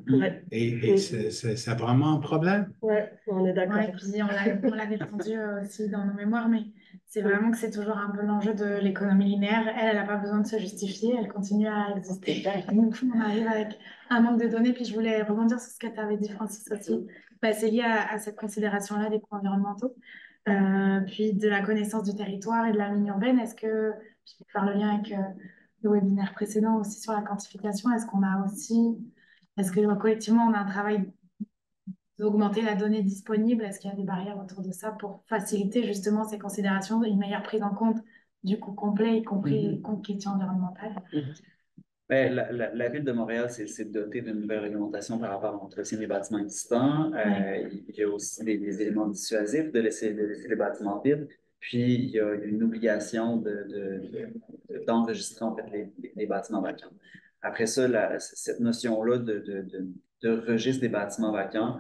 Et c'est vraiment un problème. Oui, on est d'accord. Ouais, puis on l'avait entendu aussi dans nos mémoires, mais c'est vraiment que c'est toujours un peu l'enjeu de l'économie linéaire. Elle n'a pas besoin de se justifier, elle continue à exister. Donc, on arrive avec un manque de données. Puis je voulais rebondir sur ce que tu avais dit, Francis, aussi. C'est lié à cette considération-là des coûts environnementaux, puis de la connaissance du territoire et de la ligne urbaine. Est-ce que, je vais faire le lien avec le webinaire précédent aussi sur la quantification, est-ce que collectivement, on a un travail d'augmenter la donnée disponible? Est-ce qu'il y a des barrières autour de ça pour faciliter justement ces considérations, une meilleure prise en compte du coût complet, y compris question environnementale? Ben, la Ville de Montréal s'est dotée d'une nouvelle réglementation par rapport à l'entretien des bâtiments existants. Il y a aussi des éléments dissuasifs de laisser les bâtiments vides. Puis, il y a une obligation d'enregistrer en fait les bâtiments vacants. Après ça, cette notion-là de registre des bâtiments vacants,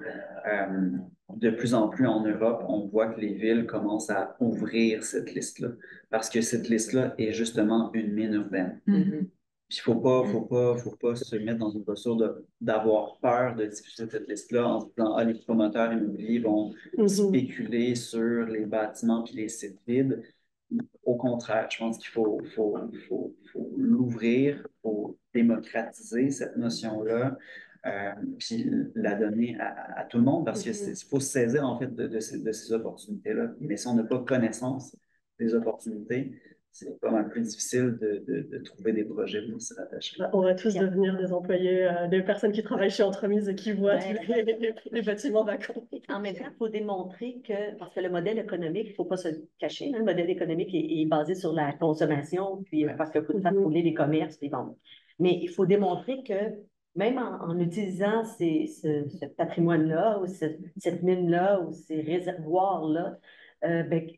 de plus en plus en Europe, on voit que les villes commencent à ouvrir cette liste-là parce que cette liste-là est justement une mine urbaine. Puis, il faut pas se mettre dans une posture d'avoir peur de diffuser cette liste-là en se disant, les promoteurs immobiliers vont spéculer sur les bâtiments puis les sites vides. Au contraire, je pense qu'il faut l'ouvrir, il faut démocratiser cette notion-là, puis la donner à tout le monde parce qu'il faut se saisir en fait de ces opportunités-là. Mais si on n'a pas connaissance des opportunités, c'est pas mal plus difficile de trouver des projets pour s'y rattacher. On va tous devenir des employés, des personnes qui travaillent chez Entremise et qui voient tous les bâtiments vacants. En même temps, il faut démontrer que, parce que le modèle économique, il ne faut pas se cacher, le modèle économique est basé sur la consommation, puis parce qu'il faut faire rouler les commerces, les ventes. Mais il faut démontrer que même en utilisant ce patrimoine-là, ou cette mine-là, ou ces réservoirs-là,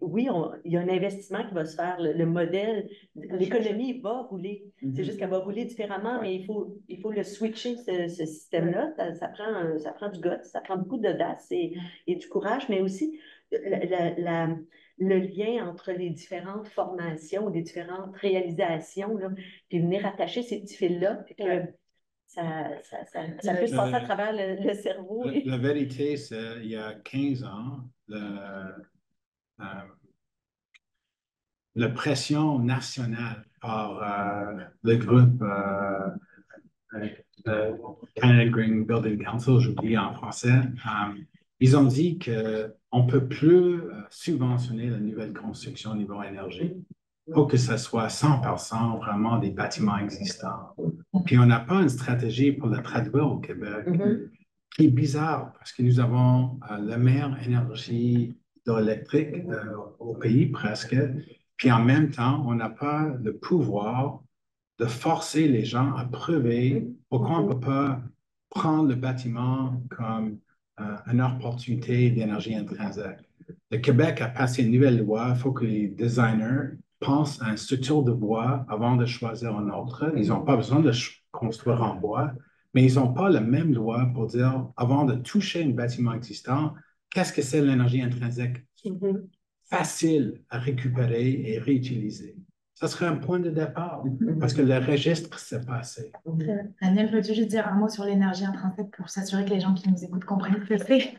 oui, il y a un investissement qui va se faire. Le modèle, l'économie va rouler. C'est juste qu'elle va rouler différemment, mais il faut le switcher, ce système-là. Ça prend du guts, ça prend beaucoup d'audace et du courage, mais aussi le lien entre les différentes formations, les différentes réalisations, là, puis venir attacher ces petits fils-là, puis que ça puisse passer à travers le cerveau. La vérité, c'est il y a 15 ans, la pression nationale par le groupe Canada Green Building Council, j'oublie en français, ils ont dit qu'on ne peut plus subventionner la nouvelle construction au niveau énergie. Il faut que ce soit 100% vraiment des bâtiments existants. Puis on n'a pas une stratégie pour le traduire au Québec, qui est bizarre parce que nous avons la meilleure énergie hydroélectrique au pays presque. Puis en même temps, on n'a pas le pouvoir de forcer les gens à prouver pourquoi on ne peut pas prendre le bâtiment comme une opportunité d'énergie intrinsèque. Le Québec a passé une nouvelle loi. Il faut que les designers pensent à une structure de bois avant de choisir un autre. Ils n'ont pas besoin de construire en bois, mais ils n'ont pas la même loi pour dire, avant de toucher un bâtiment existant, qu'est-ce que c'est l'énergie intrinsèque facile à récupérer et réutiliser. Ça serait un point de départ parce que le registre, c'est pas assez. Daniel, peux-tu juste dire un mot sur l'énergie intrinsèque pour s'assurer que les gens qui nous écoutent comprennent ce que c'est?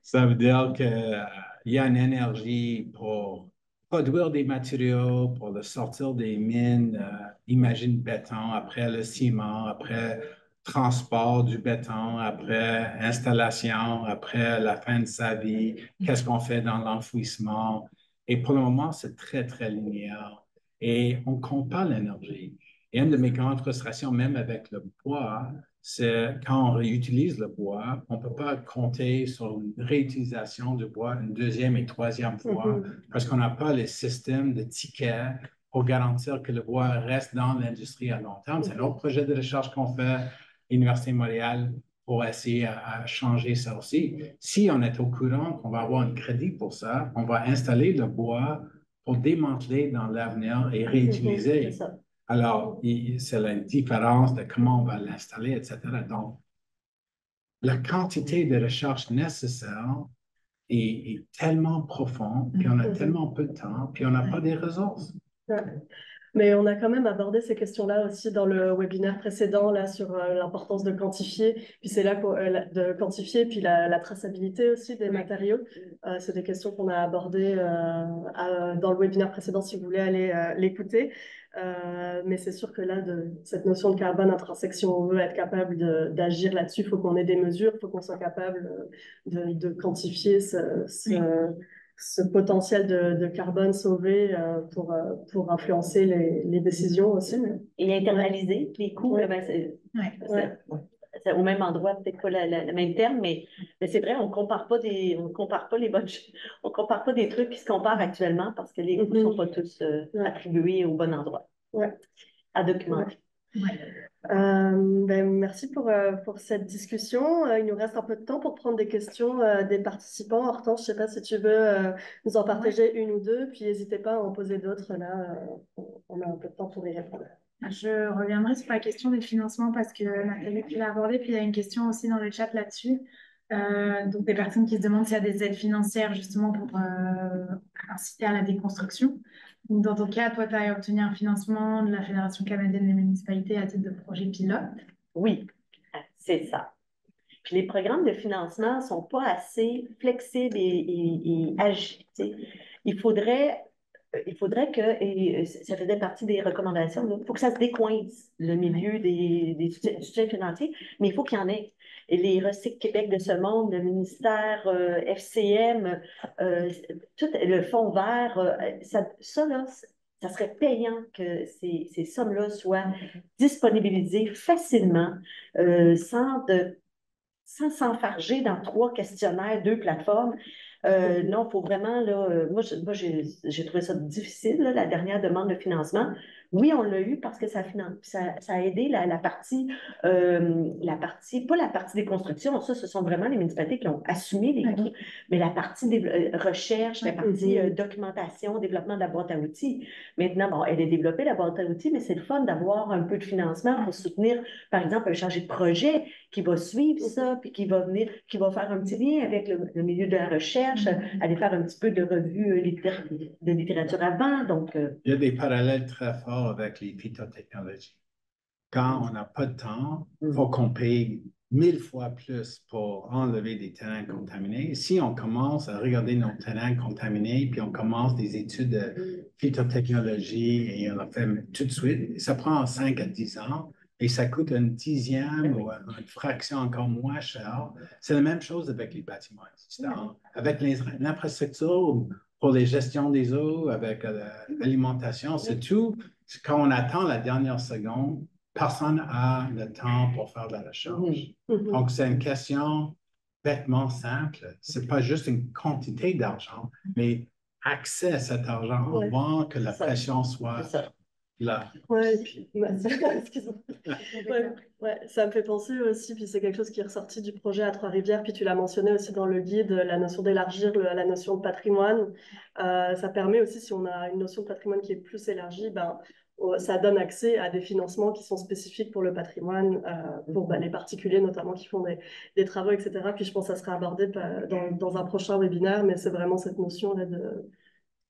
Ça veut dire qu'il y a une énergie pour produire des matériaux, pour le sortir des mines, imagine béton, après le ciment, après transport du béton, après installation, après la fin de sa vie, qu'est-ce qu'on fait dans l'enfouissement. Et pour le moment, c'est très, très linéaire. Et on ne compte pas l'énergie. Et une de mes grandes frustrations, même avec le bois, c'est quand on réutilise le bois, on ne peut pas compter sur une réutilisation du bois une deuxième et troisième fois parce qu'on n'a pas les systèmes de tickets pour garantir que le bois reste dans l'industrie à long terme. C'est un autre projet de recherche qu'on fait à l'Université de Montréal pour essayer à changer ça aussi. Si on est au courant qu'on va avoir un crédit pour ça, on va installer le bois pour démanteler dans l'avenir et réutiliser. Alors, c'est la différence de comment on va l'installer, etc. Donc, la quantité de recherche nécessaire est tellement profonde, puis on a tellement peu de temps, puis on n'a pas des ressources. Mais on a quand même abordé ces questions-là aussi dans le webinaire précédent là, sur l'importance de quantifier. Puis c'est là de quantifier, puis la traçabilité aussi des matériaux. C'est des questions qu'on a abordées dans le webinaire précédent si vous voulez aller l'écouter. Mais c'est sûr que là, cette notion de carbone intrinsèque, si on veut être capable d'agir là-dessus, il faut qu'on ait des mesures, il faut qu'on soit capable de quantifier ce potentiel de carbone sauvé pour influencer les décisions aussi. Et internaliser les coûts, ben, c'est au même endroit, peut-être pas le même terme, mais c'est vrai, on compare pas les on compare pas des trucs qui se comparent actuellement parce que les coûts ne sont pas tous attribués au bon endroit. À documenter. Merci pour cette discussion. Il nous reste un peu de temps pour prendre des questions des participants. Hortense, je ne sais pas si tu veux nous en partager une ou deux, puis n'hésitez pas à en poser d'autres. Là, on a un peu de temps pour y répondre. Je reviendrai sur la question des financements parce que Nathalie l'a abordé, puis il y a une question aussi dans le chat là-dessus. Donc des personnes qui se demandent s'il y a des aides financières justement pour inciter à la déconstruction. Donc, dans ton cas, toi, tu as obtenu un financement de la Fédération canadienne des municipalités à titre de projet pilote. Oui, c'est ça. Puis les programmes de financement ne sont pas assez flexibles et agiles. Il faudrait que, et ça faisait partie des recommandations, il faut que ça se décoince, le milieu des soutiens financiers, mais il faut qu'il y en ait. Et les Recyc Québec de ce monde, le ministère FCM, tout le Fonds vert, ça là, ça serait payant que ces sommes-là soient disponibilisées facilement, sans s'enfarger dans 3 questionnaires, 2 plateformes. Non, il faut vraiment, là, moi, j'ai trouvé ça difficile, là, la dernière demande de financement. Oui, on l'a eu parce que ça a aidé la partie, pas la partie des constructions, ça, ce sont vraiment les municipalités qui ont assumé les coûts, mais la partie recherche, la partie documentation, développement de la boîte à outils. Maintenant, bon, elle est développée, la boîte à outils, mais c'est le fun d'avoir un peu de financement pour soutenir, par exemple, un chargé de projet qui va suivre ça, puis qui va faire un petit lien avec le milieu de la recherche, aller faire un petit peu de revue de littérature avant. Donc, il y a des parallèles très forts avec les phytotechnologies. Quand on n'a pas de temps, il faut qu'on paye 1000 fois plus pour enlever des terrains contaminés. Si on commence à regarder nos terrains contaminés, puis on commence des études de phytotechnologie et on le fait tout de suite, ça prend 5 à 10 ans et ça coûte une dixième ou une fraction encore moins chère. C'est la même chose avec les bâtiments existants. Avec l'infrastructure, pour les gestions des eaux, avec l'alimentation, c'est tout. Quand on attend la dernière seconde, personne n'a le temps pour faire de la recherche. Donc, c'est une question bêtement simple. C'est pas juste une quantité d'argent, mais accès à cet argent avant que la pression soit là. Ouais, excuse-moi. Ouais, ça me fait penser aussi, puis c'est quelque chose qui est ressorti du projet à Trois-Rivières, puis tu l'as mentionné aussi dans le guide, la notion d'élargir la notion de patrimoine. Ça permet aussi, si on a une notion de patrimoine qui est plus élargie, ben, ça donne accès à des financements qui sont spécifiques pour le patrimoine, pour les particuliers notamment qui font des travaux, etc. Puis je pense que ça sera abordé dans un prochain webinaire, mais c'est vraiment cette notion-là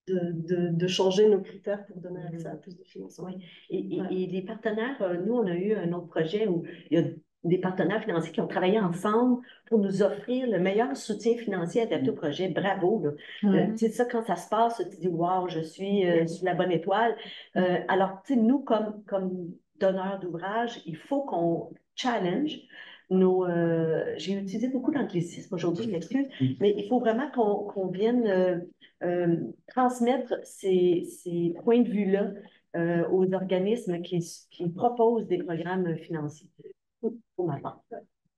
de changer nos critères pour donner accès à plus de financement. Oui. Et les partenaires, nous, on a eu un autre projet où il y a des partenaires financiers qui ont travaillé ensemble pour nous offrir le meilleur soutien financier adapté au projet. Bravo, là. Tu sais, ça, quand ça se passe, tu dis, wow, je suis sur la bonne étoile. Alors, tu sais, nous, comme donneurs d'ouvrage, il faut qu'on challenge j'ai utilisé beaucoup d'anglicisme aujourd'hui, je m'excuse, mais il faut vraiment qu'on vienne transmettre ces points de vue-là aux organismes qui proposent des programmes financiers, pour ma part.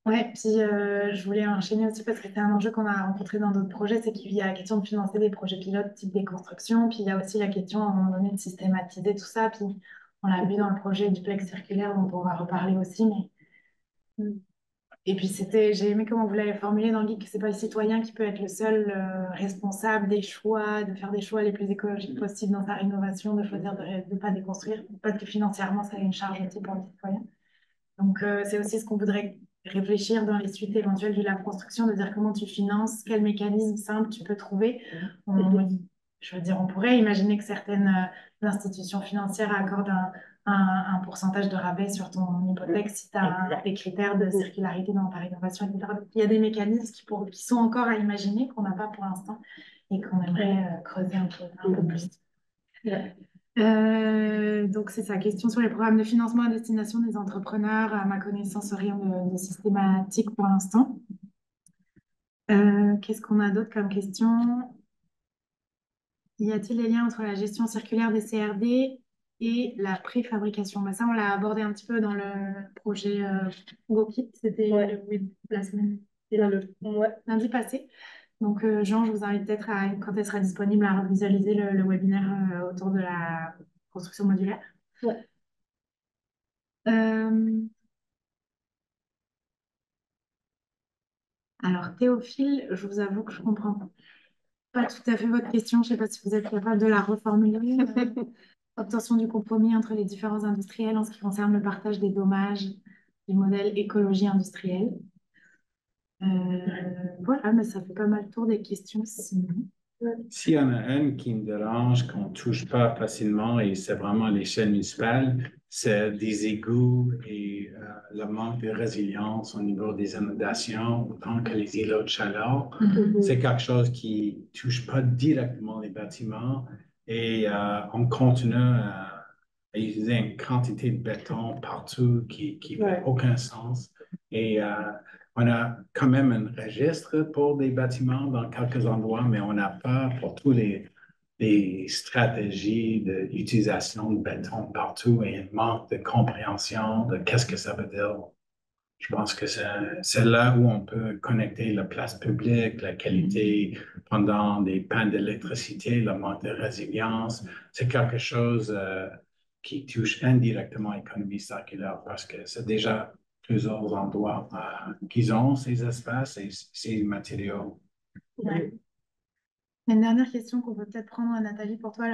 Oui, puis je voulais enchaîner aussi parce que c'est un enjeu qu'on a rencontré dans d'autres projets, c'est qu'il y a la question de financer des projets pilotes type des constructions, puis il y a aussi la question à un moment donné de systématiser tout ça, puis on l'a vu dans le projet duplex circulaire dont on va reparler aussi, mais... Et puis j'ai aimé comment vous l'avez formulé dans le guide, que c'est pas le citoyen qui peut être le seul responsable des choix, de faire des choix les plus écologiques possibles dans sa rénovation, de choisir de ne pas déconstruire, parce que financièrement, ça a une charge aussi pour le citoyen. Donc, c'est aussi ce qu'on voudrait réfléchir dans les suites éventuelles de la construction, de dire comment tu finances, quel mécanisme simple tu peux trouver. Je veux dire, on pourrait imaginer que certaines institutions financières accordent un pourcentage de rabais sur ton hypothèque si tu as des critères de circularité dans ta rénovation, etc. Il y a des mécanismes qui sont encore à imaginer, qu'on n'a pas pour l'instant et qu'on aimerait creuser un peu plus. Donc, c'est sa question sur les programmes de financement à destination des entrepreneurs. À ma connaissance, rien de systématique pour l'instant. Qu'est-ce qu'on a d'autre comme question? Y a-t-il des liens entre la gestion circulaire des CRD et la préfabrication? Ça, on l'a abordé un petit peu dans le projet GoKit. C'était la semaine lundi passé. Donc, Jean, je vous invite peut-être, quand elle sera disponible, à visualiser le webinaire autour de la construction modulaire. Ouais. Alors, Théophile, je vous avoue que je ne comprends pas tout à fait votre question. Je ne sais pas si vous êtes capable de la reformuler. Obtention du compromis entre les différents industriels en ce qui concerne le partage des dommages du modèle écologie industrielle. Voilà, mais ça fait pas mal le tour des questions sinon. S'il y en a une qui me dérange, qu'on ne touche pas facilement, et c'est vraiment à l'échelle municipale, c'est des égouts et le manque de résilience au niveau des inondations, autant que les îlots de chaleur. C'est quelque chose qui ne touche pas directement les bâtiments et on continue à utiliser une quantité de béton partout qui fait aucun sens. Et on a quand même un registre pour des bâtiments dans quelques endroits, mais on n'a pas pour tous les stratégies d'utilisation de béton partout et un manque de compréhension de qu'est-ce que ça veut dire. Je pense que c'est là où on peut connecter la place publique, la qualité pendant des pannes d'électricité, le manque de résilience. C'est quelque chose qui touche indirectement l'économie circulaire parce que c'est déjà plusieurs endroits qu'ils ont ces espaces et ces matériaux. Ouais. Une dernière question qu'on peut peut-être prendre, Nathalie, pour toi,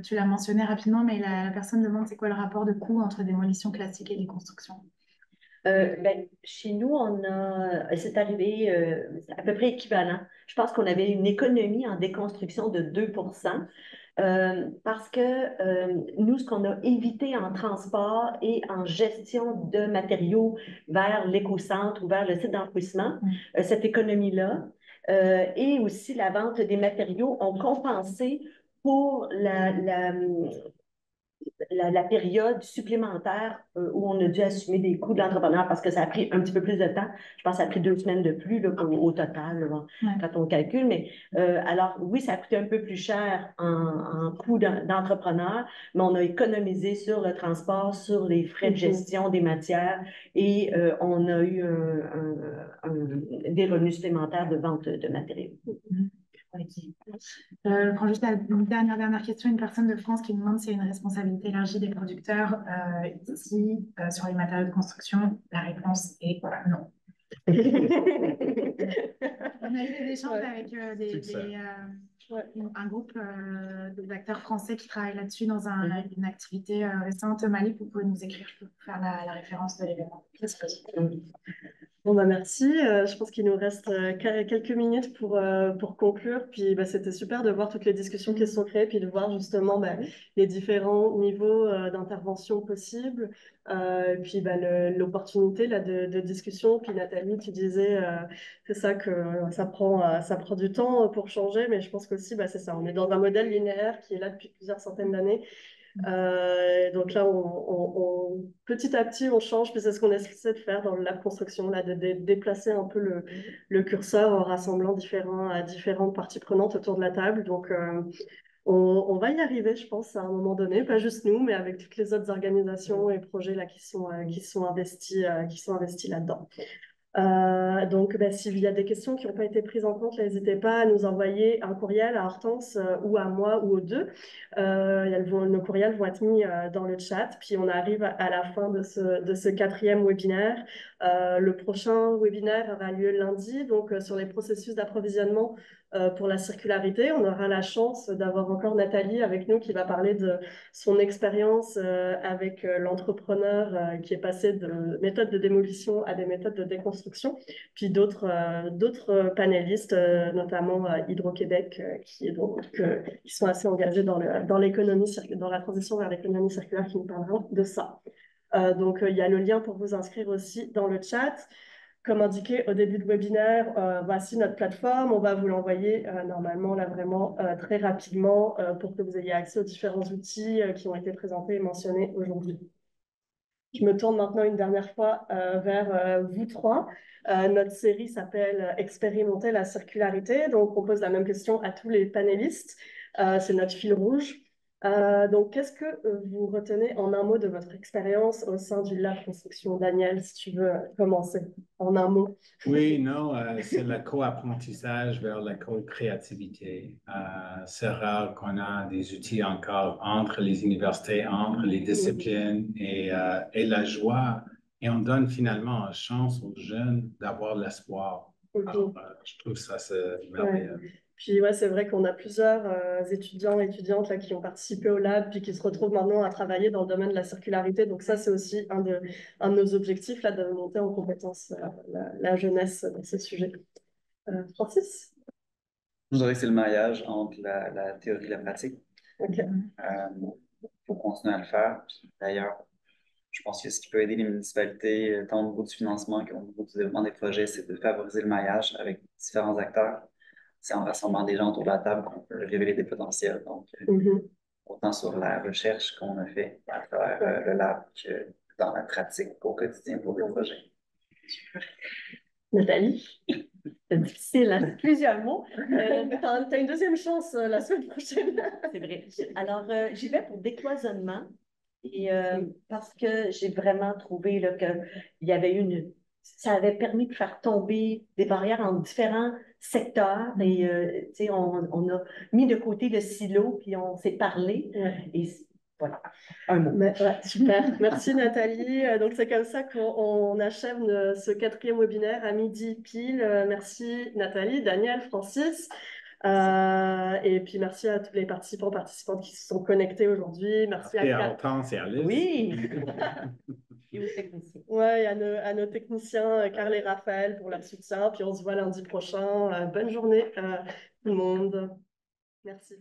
tu l'as mentionné rapidement, mais la personne demande c'est quoi le rapport de coût entre démolition classique et déconstruction? Chez nous, c'est arrivé à peu près équivalent. Je pense qu'on avait une économie en déconstruction de 2%. Parce que nous, ce qu'on a évité en transport et en gestion de matériaux vers l'écocentre ou vers le site d'enfouissement, cette économie-là, et aussi la vente des matériaux ont compensé pour la période supplémentaire où on a dû assumer des coûts de l'entrepreneur parce que ça a pris un petit peu plus de temps. Je pense que ça a pris 2 semaines de plus là, au total, là, quand on calcule. Mais alors, oui, ça a coûté un peu plus cher en coût d'entrepreneur, mais on a économisé sur le transport, sur les frais de gestion des matières et on a eu des revenus supplémentaires de vente de matériaux. Je prends juste une dernière question. Une personne de France qui nous demande s'il y a une responsabilité élargie des producteurs ici sur les matériaux de construction. La réponse est non. On a eu des échanges avec un groupe d'acteurs français qui travaillent là-dessus dans une activité récente. Malik, vous pouvez nous écrire, je peux vous faire la référence de l'événement. Bon, bah merci. Je pense qu'il nous reste quelques minutes pour conclure. Puis c'était super de voir toutes les discussions qui se sont créées, puis de voir justement les différents niveaux d'intervention possibles. Puis l'opportunité là, de discussion. Puis Nathalie, tu disais, c'est ça que ça prend du temps pour changer, mais je pense qu'aussi, c'est ça. On est dans un modèle linéaire qui est là depuis plusieurs centaines d'années. Donc là, petit à petit, on change, puis c'est ce qu'on essaie de faire dans la construction, là, de déplacer un peu le curseur en rassemblant différentes parties prenantes autour de la table. Donc, on va y arriver, je pense, à un moment donné, pas juste nous, mais avec toutes les autres organisations et projets là, qui sont investis là-dedans. Donc, s'il y a des questions qui n'ont pas été prises en compte, n'hésitez pas à nous envoyer un courriel à Hortense ou à moi ou aux deux. Nos courriels vont être mis dans le chat. Puis on arrive à la fin de ce 4e webinaire. Le prochain webinaire aura lieu lundi, donc sur les processus d'approvisionnement pour la circularité. On aura la chance d'avoir encore Nathalie avec nous qui va parler de son expérience avec l'entrepreneur qui est passé de méthodes de démolition à des méthodes de déconstruction, puis d'autres panélistes, notamment Hydro-Québec, qui sont assez engagés dans la transition vers l'économie circulaire, qui nous parleront de ça. Donc, il y a le lien pour vous inscrire aussi dans le chat. Comme indiqué au début de webinaire, voici notre plateforme. On va vous l'envoyer normalement là vraiment très rapidement pour que vous ayez accès aux différents outils qui ont été présentés et mentionnés aujourd'hui. Je me tourne maintenant une dernière fois vers vous trois. Notre série s'appelle Expérimenter la circularité. Donc, on pose la même question à tous les panélistes. C'est notre fil rouge. Donc, qu'est-ce que vous retenez en un mot de votre expérience au sein du Lab Construction? Daniel, si tu veux commencer en un mot. Oui, non, c'est le co-apprentissage vers la co-créativité. C'est rare qu'on a des outils encore entre les universités, entre les disciplines et la joie. Et on donne finalement une chance aux jeunes d'avoir l'espoir. Alors, je trouve ça, c'est merveilleux. Puis c'est vrai qu'on a plusieurs étudiants et étudiantes là, qui ont participé au lab, puis qui se retrouvent maintenant à travailler dans le domaine de la circularité. Donc ça, c'est aussi un de nos objectifs, là, de monter en compétence la jeunesse dans ce sujet. Francis? Je dirais que c'est le maillage entre la théorie et la pratique. Okay. Faut continuer à le faire. D'ailleurs, je pense que ce qui peut aider les municipalités, tant au niveau du financement qu'au niveau du développement des projets, c'est de favoriser le maillage avec différents acteurs. C'est en rassemblant des gens autour de la table qu'on peut révéler des potentiels. Donc, autant sur la recherche qu'on a fait à travers le lab que dans la pratique au quotidien pour les projets. Nathalie? C'est difficile, hein? Plusieurs mots. T'as une deuxième chance la semaine prochaine. C'est vrai. Alors, j'y vais pour décloisonnement. Et parce que j'ai vraiment trouvé qu'il y avait ça avait permis de faire tomber des barrières en différents secteurs. Et on a mis de côté le silo, puis on s'est parlé. Et voilà, un mot. Super. Merci Nathalie. Donc c'est comme ça qu'on achève ce 4e webinaire à midi pile. Merci Nathalie, Daniel, Francis. Et puis merci à tous les participantes qui se sont connectés aujourd'hui. Merci à Hortense et Alice. Oui. Et aux techniciens. Ouais, à nos techniciens, Carl et Raphaël, pour leur soutien. Puis on se voit lundi prochain. Bonne journée tout le monde. Merci.